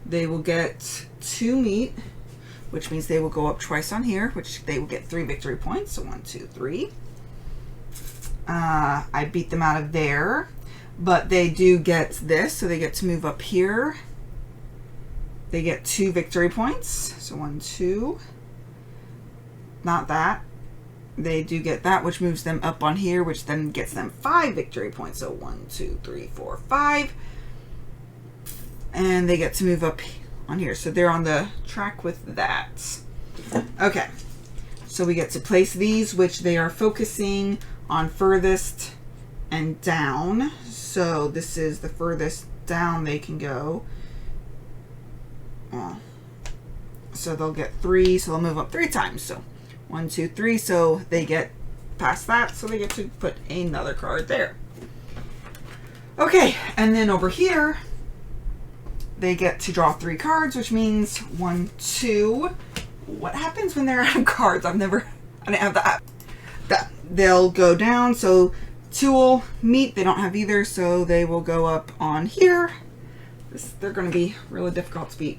They will get 2 meat, which means they will go up twice on here, which they will get 3 victory points. So 1, 2, 3. I beat them out of there, but they do get this, so they get to move up here. They get 2 victory points. So 1, 2. Not that. They do get that, which moves them up on here, which then gets them 5 victory points. So 1, 2, 3, 4, 5. And they get to move up on here. So they're on the track with that. Okay. So we get to place these, which they are focusing on furthest and down. So this is the furthest down they can go. So they'll get 3. So they'll move up 3 times. So 1, 2, 3. So they get past that. So they get to put another card there. Okay. And then over here, they get to draw 3 cards, which means 1, 2. What happens when they're out of cards? I didn't have that. They'll go down. So tool, meat, they don't have either. So they will go up on here. They're going to be really difficult to beat.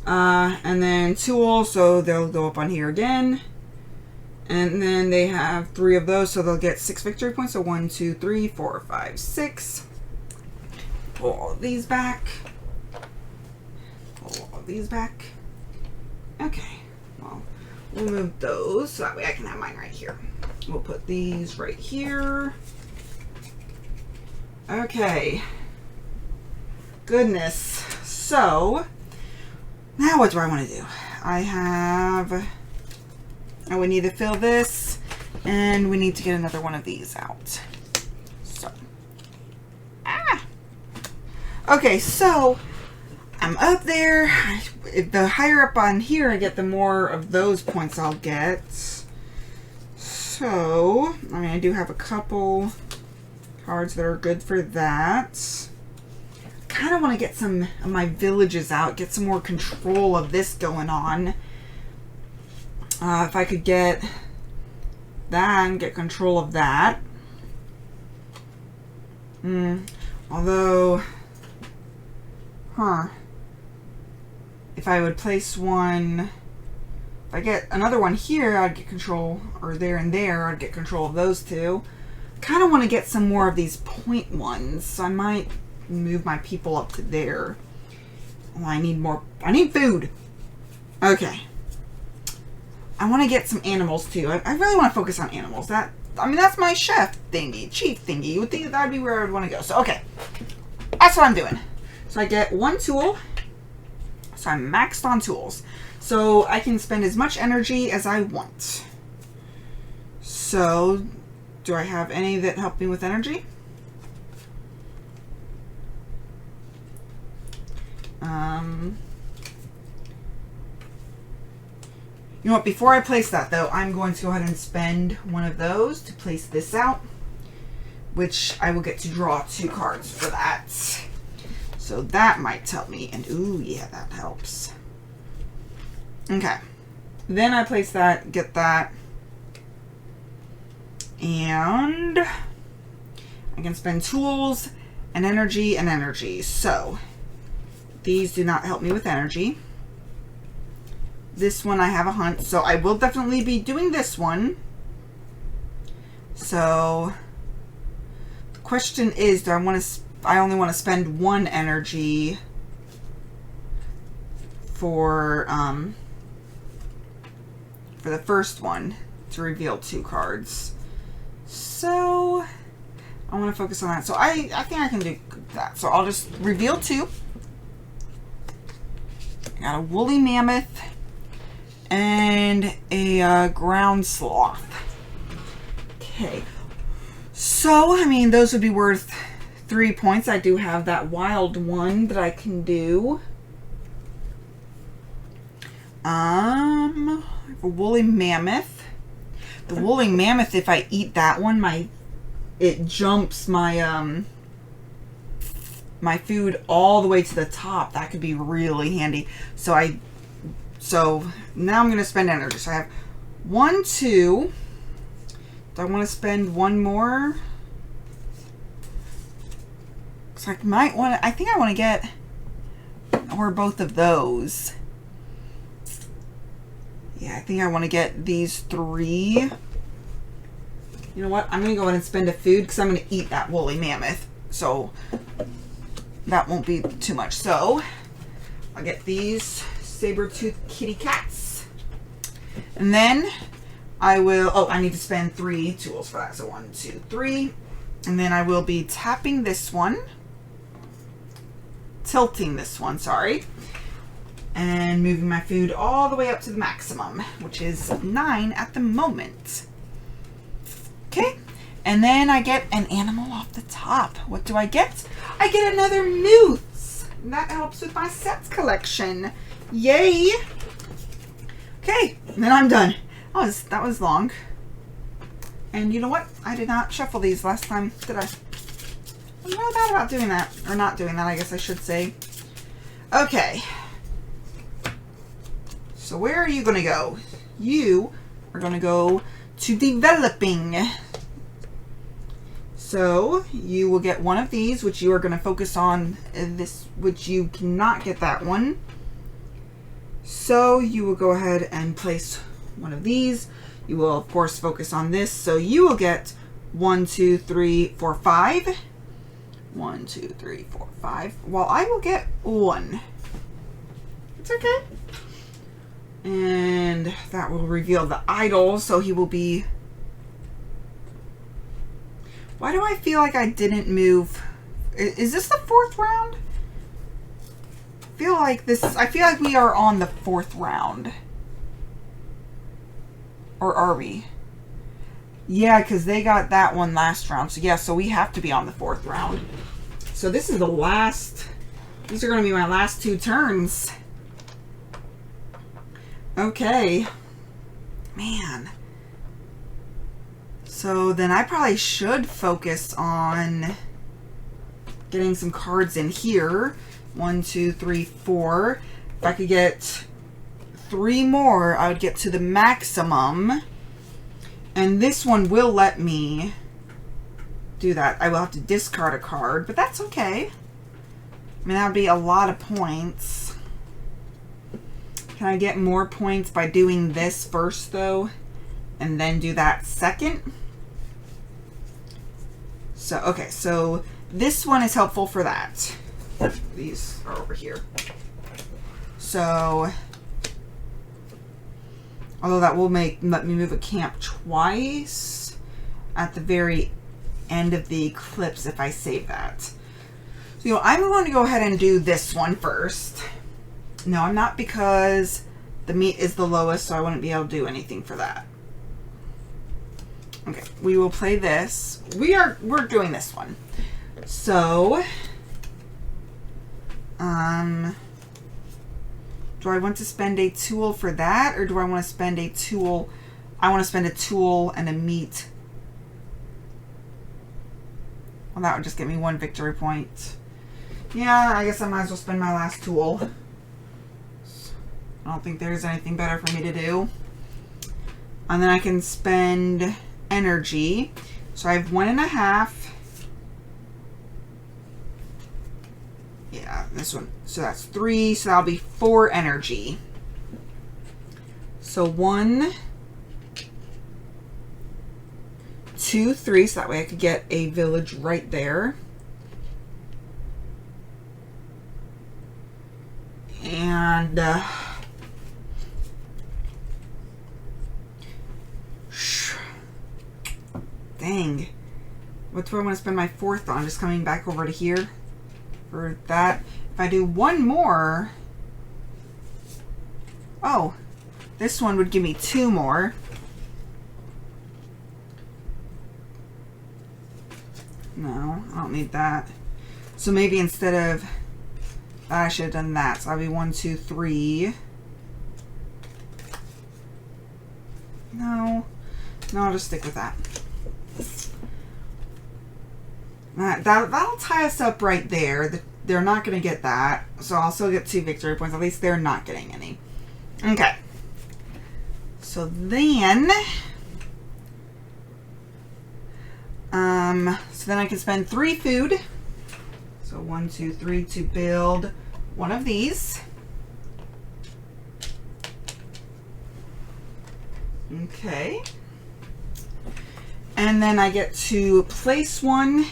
And then tool, so they'll go up on here again. And then they have 3 of those, so they'll get 6 victory points. So 1, 2, 3, 4, 5, 6. Pull all of these back. Pull all of these back. Okay, well, we'll move those so that way I can have mine right here. We'll put these right here. Okay. Goodness. So, now what do I want to do? We need to fill this, and we need to get another one of these out. So, okay, so I'm up there. The higher up on here I get, the more of those points I'll get. So, I mean, I do have a couple cards that are good for that. Kind of want to get some of my villages out, get some more control of this going on. If I could get that and get control of that. Although, if I would place one, if I get another one here, I'd get control, or there and there, I'd get control of those 2. Kind of want to get some more of these point ones, so I might move my people up to there. Well, I need food. Okay. I want to get some animals too. I really want to focus on animals. That's my chef thingy, chief thingy. You would think that'd be where I would want to go. So, okay. That's what I'm doing. So I get 1 tool. So I'm maxed on tools. So I can spend as much energy as I want. So, do I have any that help me with energy? You know what, before I place that though, I'm going to go ahead and spend one of those to place this out, which I will get to draw 2 cards for that. So that might help me, and ooh, yeah, that helps. Okay. Then I place that, get that, and I can spend tools and energy and energy. So these do not help me with energy. This one I have a hunt, so I will definitely be doing this one. So the question is, I only want to spend 1 energy for the first one to reveal 2 cards. So I want to focus on that. So I think I can do that. So I'll just reveal 2. I got a woolly mammoth and a ground sloth. Okay. So, I mean, those would be worth 3 points. I do have that wild one that I can do. I have a woolly mammoth. The woolly mammoth, if I eat that one, it jumps my my food all the way to the top. That could be really handy. So now I'm gonna spend energy. So I have 1, 2. Do I want to spend one more? So I might want to. I think I want to get or both of those. Yeah, I think I want to get these 3. You know what? I'm going to go ahead and spend a food because I'm going to eat that woolly mammoth. So that won't be too much. So I'll get these saber-toothed kitty cats. And then I will, I need to spend 3 tools for that. So 1, 2, 3. And then I will be tapping this one. Tilting this one, sorry. And moving my food all the way up to the maximum, which is 9 at the moment. Okay, and then I get an animal off the top. What do I get? I get another moose. That helps with my sets collection. Yay! Okay, and then I'm done. That was long. And you know what? I did not shuffle these last time, did I? I'm really bad about doing that. Or not doing that, I guess I should say. Okay. So where are you going to go? You are going to go to developing. So you will get one of these, which you are going to focus on this, which you cannot get that one. So you will go ahead and place one of these. You will, of course, focus on this. So you will get 1, 2, 3, 4, 5. 1, 2, 3, 4, 5. Well, I will get 1. It's okay. And that will reveal the idol, so he will be... Why do I feel like I didn't move? Is this the 4th round? I feel like we are on the 4th round. Or are we? Yeah, because they got that one last round. So yeah, so we have to be on the 4th round. So this is the last... These are going to be my last 2 turns. Okay. Man. So then I probably should focus on getting some cards in here. 1, 2, 3, 4. If I could get 3 more, I would get to the maximum. And this one will let me do that. I will have to discard a card, but that's okay. I mean, that would be a lot of points. Can I get more points by doing this first, though? And then do that second? So, okay, so this one is helpful for that. These are over here. So, although that will let me move a camp twice at the very end of the eclipse if I save that. So, I'm going to go ahead and do this one first. No, I'm not, because the meat is the lowest, so I wouldn't be able to do anything for that. Okay, we will play this. We're doing this one. So, do I want to spend a tool for that, or do I want to spend a tool? I want to spend a tool and a meat. Well, that would just get me 1 victory point. Yeah, I guess I might as well spend my last tool. I don't think there's anything better for me to do. And then I can spend energy. So I have 1.5. Yeah, this one. So that's 3. So that'll be 4 energy. So 1, 2, 3. So that way I could get a village right there. And dang. What do I want to spend my 4th on? Just coming back over to here for that. If I do 1 more... Oh, this one would give me 2 more. No, I don't need that. So maybe instead of that, I should have done that. So I'll be 1, 2, 3. No. No, I'll just stick with that. That'll tie us up right there. They're not going to get that. So I'll still get 2 victory points. At least they're not getting any. Okay. So then... so then I can spend 3 food. So 1, 2, 3 to build one of these. Okay. And then I get to place one,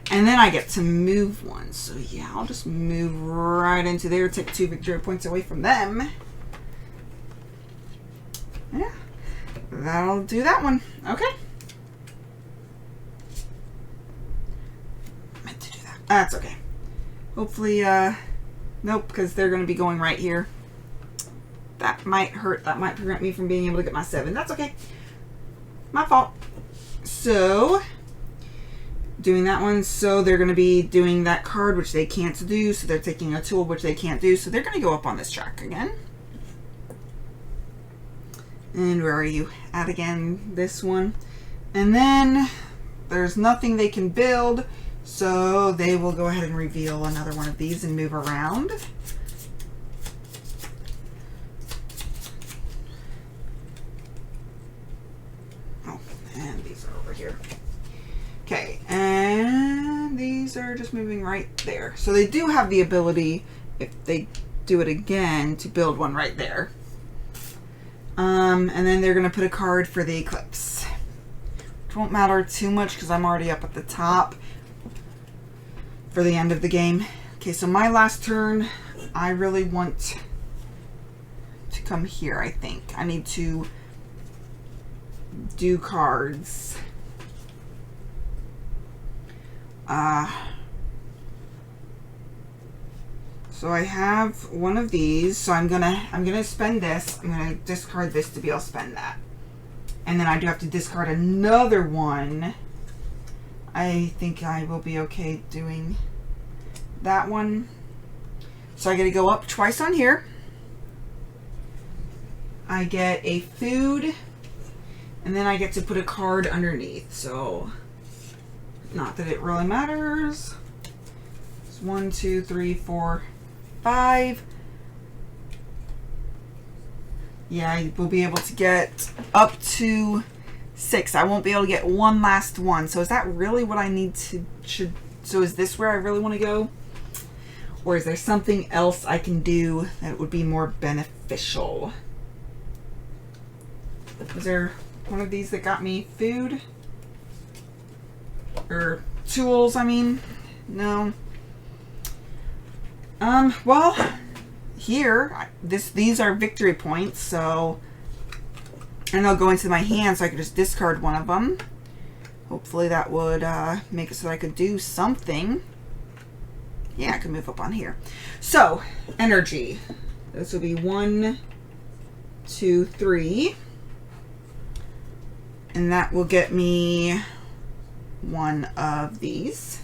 and then I get to move one. So yeah, I'll just move right into there, take 2 victory points away from them. Yeah, that'll do that one. Okay. Meant to do that. That's okay. Hopefully, nope, because they're going to be going right here. That might hurt. That might prevent me from being able to get my 7. That's okay. My fault. So, doing that one. So, they're going to be doing that card, which they can't do. So, they're taking a tool, which they can't do. So, they're going to go up on this track again. And where are you at again? This one. And then, there's nothing they can build. So, they will go ahead and reveal another one of these and move around. And these are over here. Okay, and these are just moving right there. So they do have the ability, if they do it again, to build one right there. And then they're going to put a card for the eclipse. Which won't matter too much because I'm already up at the top for the end of the game. Okay, so my last turn, I really want to come here, I think. I need to do cards. So I have one of these, so I'm gonna spend this. I'm gonna discard this to be able to spend that. And then I do have to discard another one. I think I will be okay doing that one. So I gotta go up twice on here. I get a food. And then I get to put a card underneath. So, not that it really matters. It's 1, 2, 3, 4, 5. Yeah, I will be able to get up to 6. I won't be able to get one last one. So is that really what I need to... So is this where I really want to go? Or is there something else I can do that would be more beneficial? Is there... one of these that got me food or tools? I mean, no. Well, here these are victory points, so and they'll go into my hand, so I could just discard one of them. Hopefully that would make it so that I could do something. Yeah, I can move up on here. So energy. This will be 1, 2, 3. And that will get me one of these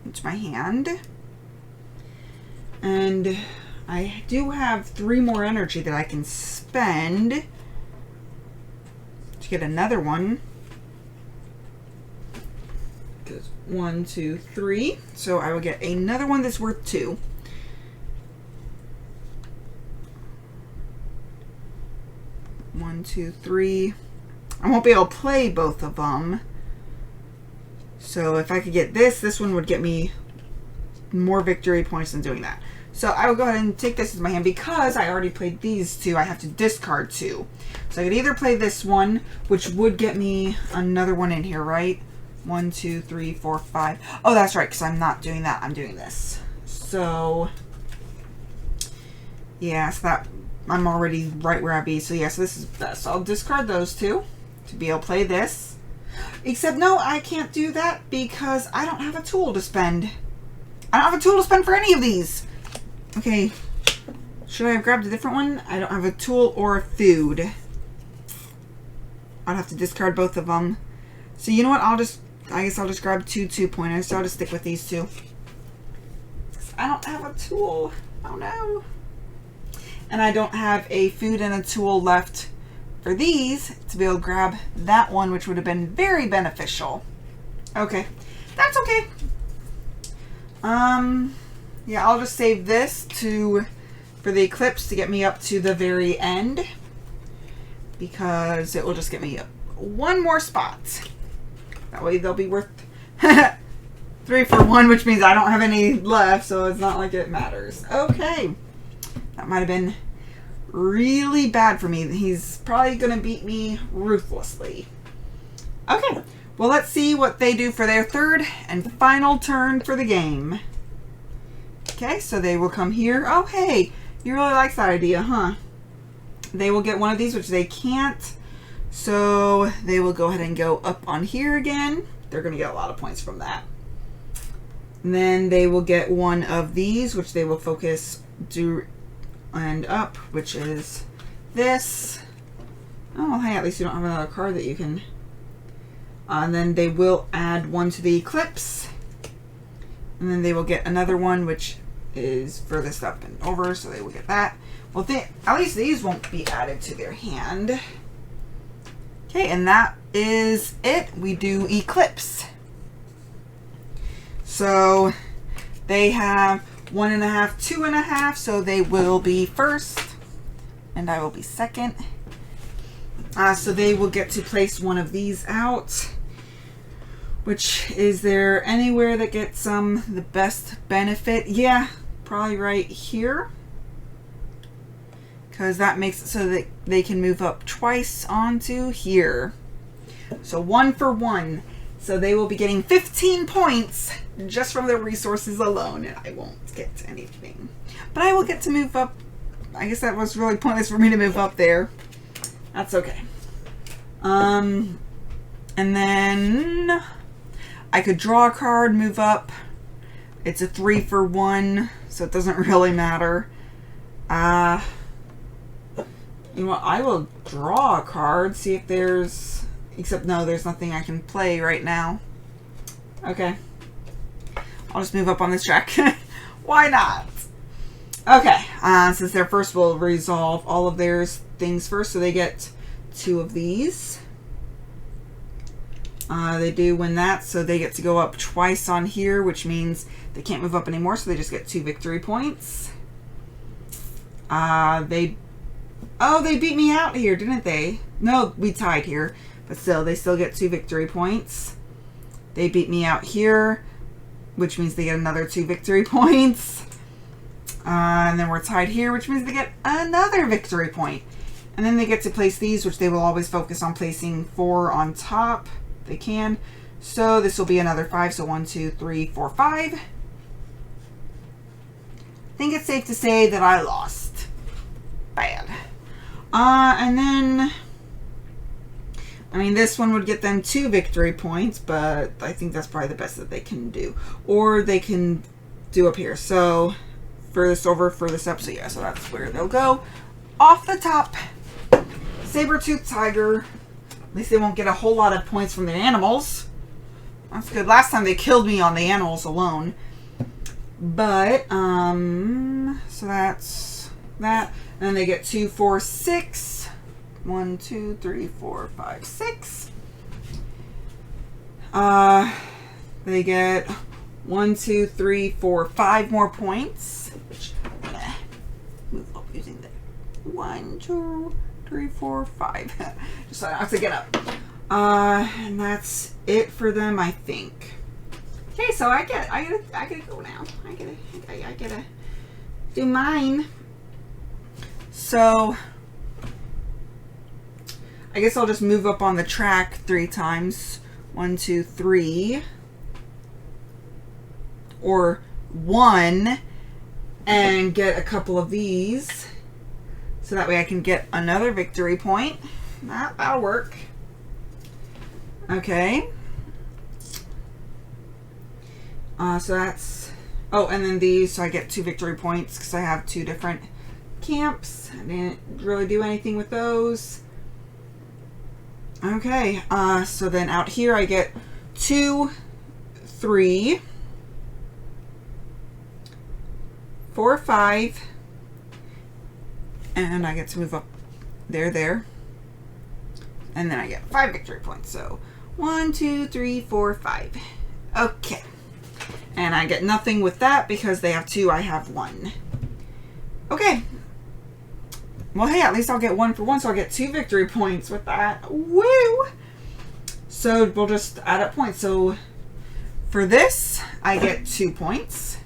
into my hand. And I do have 3 more energy that I can spend to get another one. Because 1, 2, 3. So I will get another one that's worth 2. One, 2, 3. I won't be able to play both of them. So if I could get this one would get me more victory points than doing that. So I will go ahead and take this as my hand because I already played these 2. I have to discard 2. So I could either play this one, which would get me another one in here, right? 1, 2, 3, 4, 5. Oh, that's right, because I'm not doing that. I'm doing this. So yeah, so that I'm already right where I'd be. So yeah, so this is best. So I'll discard those 2 to be able to play this. Except no, I can't do that because I don't have a tool to spend. I don't have a tool to spend for any of these. Okay. Should I have grabbed a different one? I don't have a tool or a food. I'd have to discard both of them. So you know what? I guess I'll just grab 2 2-pointers. So I'll just stick with these 2. I don't have a tool. Oh no. And I don't have a food and a tool left for these to be able to grab that one, which would have been very beneficial. Okay, that's okay. Yeah, I'll just save this for the eclipse to get me up to the very end, because it will just get me up one more spot. That way they'll be worth 3 for 1, which means I don't have any left, so it's not like it matters. Okay, that might have been really bad for me. He's probably gonna beat me ruthlessly. Okay, well, let's see what they do for their third and final turn for the game. Okay, so they will come here. Oh, hey, you really like that idea, huh? They will get one of these, which they can't. So they will go ahead and go up on here again. They're going to get a lot of points from that. And then they will get one of these, which they will focus do and up, which is this. Oh, hey, at least you don't have another card that you can. And then they will add one to the eclipse. And then they will get another one, which is furthest up and over, so they will get that. Well, at least these won't be added to their hand. Okay, and that is it. We do eclipse. So they have 1.5, 2.5, so they will be first, and I will be second. So they will get to place one of these out. Which, is there anywhere that gets the best benefit? Yeah, probably right here. Because that makes it so that they can move up twice onto here. So 1 for 1. So they will be getting 15 points just from their resources alone. And I won't get anything. But I will get to move up. I guess that was really pointless for me to move up there. That's okay. And then I could draw a card, move up. It's a 3 for 1, so it doesn't really matter. You know what? I will draw a card, see if there's... Except, no, there's nothing I can play right now. Okay. I'll just move up on this track. Why not? Okay. Since they're first, we'll resolve all of their things first, so they get 2 of these. They do win that, so they get to go up twice on here, which means they can't move up anymore, so they just get 2 victory points. They beat me out here, didn't they? No, we tied here, but still, they still get 2 victory points. They beat me out here, which means they get another 2 victory points. And then we're tied here, which means they get another victory point. And then they get to place these, which they will always focus on placing 4 on top. They can. So this will be another 5. So 1, 2, 3, 4, 5. I think it's safe to say that I lost. Bad. And then, I mean, this one would get them 2 victory points, but I think that's probably the best that they can do. Or they can do up here. So furthest over, furthest up. So yeah, so that's where they'll go. Off the top, saber-toothed tiger. At least they won't get a whole lot of points from the animals. That's good. Last time they killed me on the animals alone. But, so that's that. And then they get 2, 4, 6. 1, 2, 3, 4, 5, 6. They get 1, 2, 3, 4, 5 more points. Which I'm gonna move up using that. 1, 2, 3, 4, 5. Just so I don't have to get up. And that's it for them, I think. Okay, so I gotta go now. I gotta do mine. So I guess I'll just move up on the track 3 times. 1, 2, 3. Or 1 and get a couple of these. So that way I can get another victory point. That'll work. Okay. So that's... Oh, and then these, so I get 2 victory points because I have 2 different camps. I didn't really do anything with those. Okay, so then out here I get 2, 3, 4, 5, and I get to move up there. And then I get 5 victory points. So 1, 2, 3, 4, 5. Okay. And I get nothing with that because they have 2, I have 1. Okay. Well, hey, at least I'll get 1 for 1, so I'll get 2 victory points with that. Woo! So we'll just add up points. So for this, I get 2 points.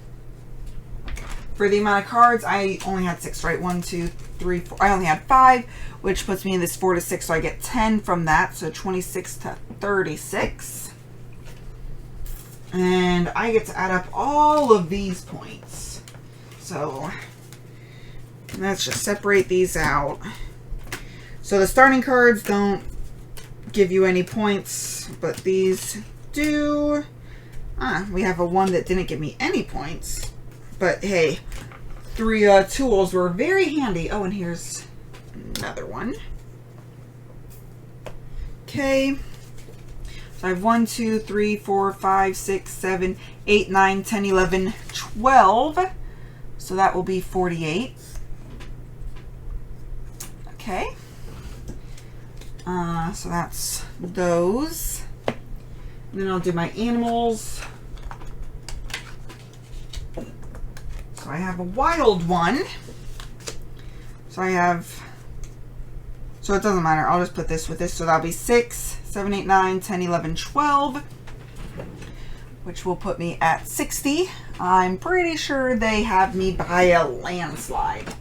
For the amount of cards, I only had 6, right? 1, 2, 3, 4. I only had 5, which puts me in this 4 to 6, so I get 10 from that. So 26 to 36. And I get to add up all of these points. So let's just separate these out. So the starting cards don't give you any points, but these do. We have a 1 that didn't give me any points. But hey, 3 tools were very handy. Oh, and here's another one. Okay. So I have 1, 2, 3, 4, 5, 6, 7, 8, 9, 10, 11, 12. So that will be 48. Okay. So that's those. And then I'll do my animals. So I have a wild one. So I have, so it doesn't matter. I'll just put this with this. So that'll be 6, 7, 8, 9, 10, 11, 12. Which will put me at 60. I'm pretty sure they have me by a landslide.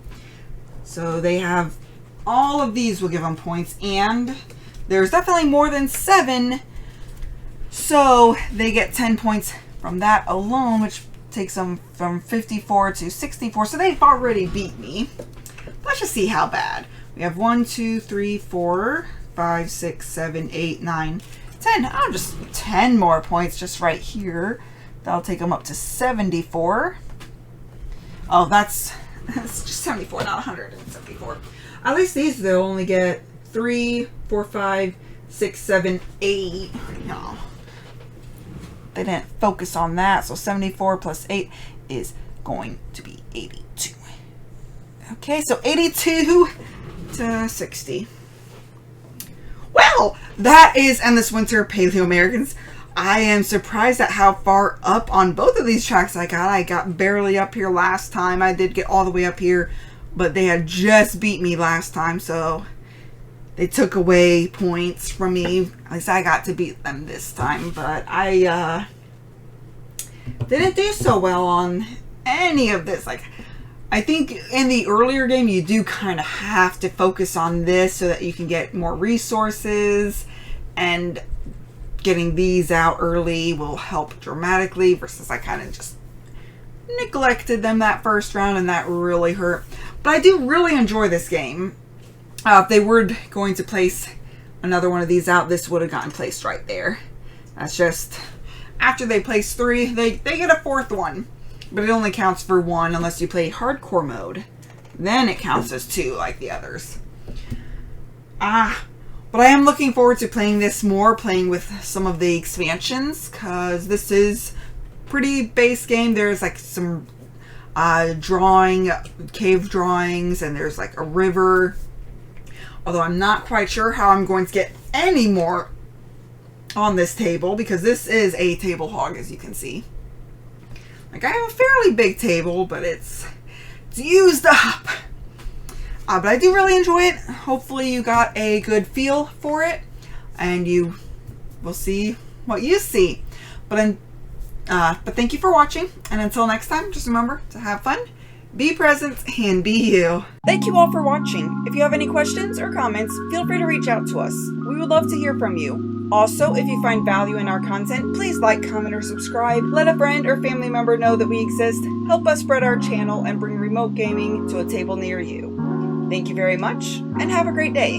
So they have, all of these will give them points. And there's definitely more than 7. So they get 10 points from that alone, which takes them from 54 to 64. So they've already beat me. Let's just see how bad. We have 1, 2, 3, 4, 5, 6, 7, 8, 9, 10. Oh, just 10 more points just right here. That'll take them up to 74. Oh, that's just 74, not 174. At least these, they'll only get 3, 4, 5, 6, 7, 8. No. They didn't focus on that. So 74 plus 8 is going to be 82. Okay, so 82 to 60. Well, that is Endless Winter Paleoamericans. I am surprised at how far up on both of these tracks I got. I got barely up here last time. I did get all the way up here, but they had just beat me last time, so they took away points from me. At least I got to beat them this time, but I didn't do so well on any of this. Like, I think in the earlier game, you do kind of have to focus on this so that you can get more resources, and getting these out early will help dramatically, versus I kind of just neglected them that first round, and that really hurt. But I do really enjoy this game. If they were going to place another one of these out, this would have gotten placed right there. That's just, after they place 3, they get a 4th one. But it only counts for 1 unless you play hardcore mode. Then it counts as 2 like the others. But I am looking forward to playing this more, playing with some of the expansions, because this is pretty base game. There's like some cave drawings, and there's like a river. Although I'm not quite sure how I'm going to get any more on this table, because this is a table hog, as you can see. Like, I have a fairly big table, but it's used up. But I do really enjoy it. Hopefully you got a good feel for it, and you will see what you see. But thank you for watching, and until next time, just remember to have fun, be present, and be you. Thank you all for watching. If you have any questions or comments, feel free to reach out to us. We would love to hear from you. Also, if you find value in our content, please like, comment, or subscribe. Let a friend or family member know that we exist. Help us spread our channel and bring remote gaming to a table near you. Thank you very much, and have a great day.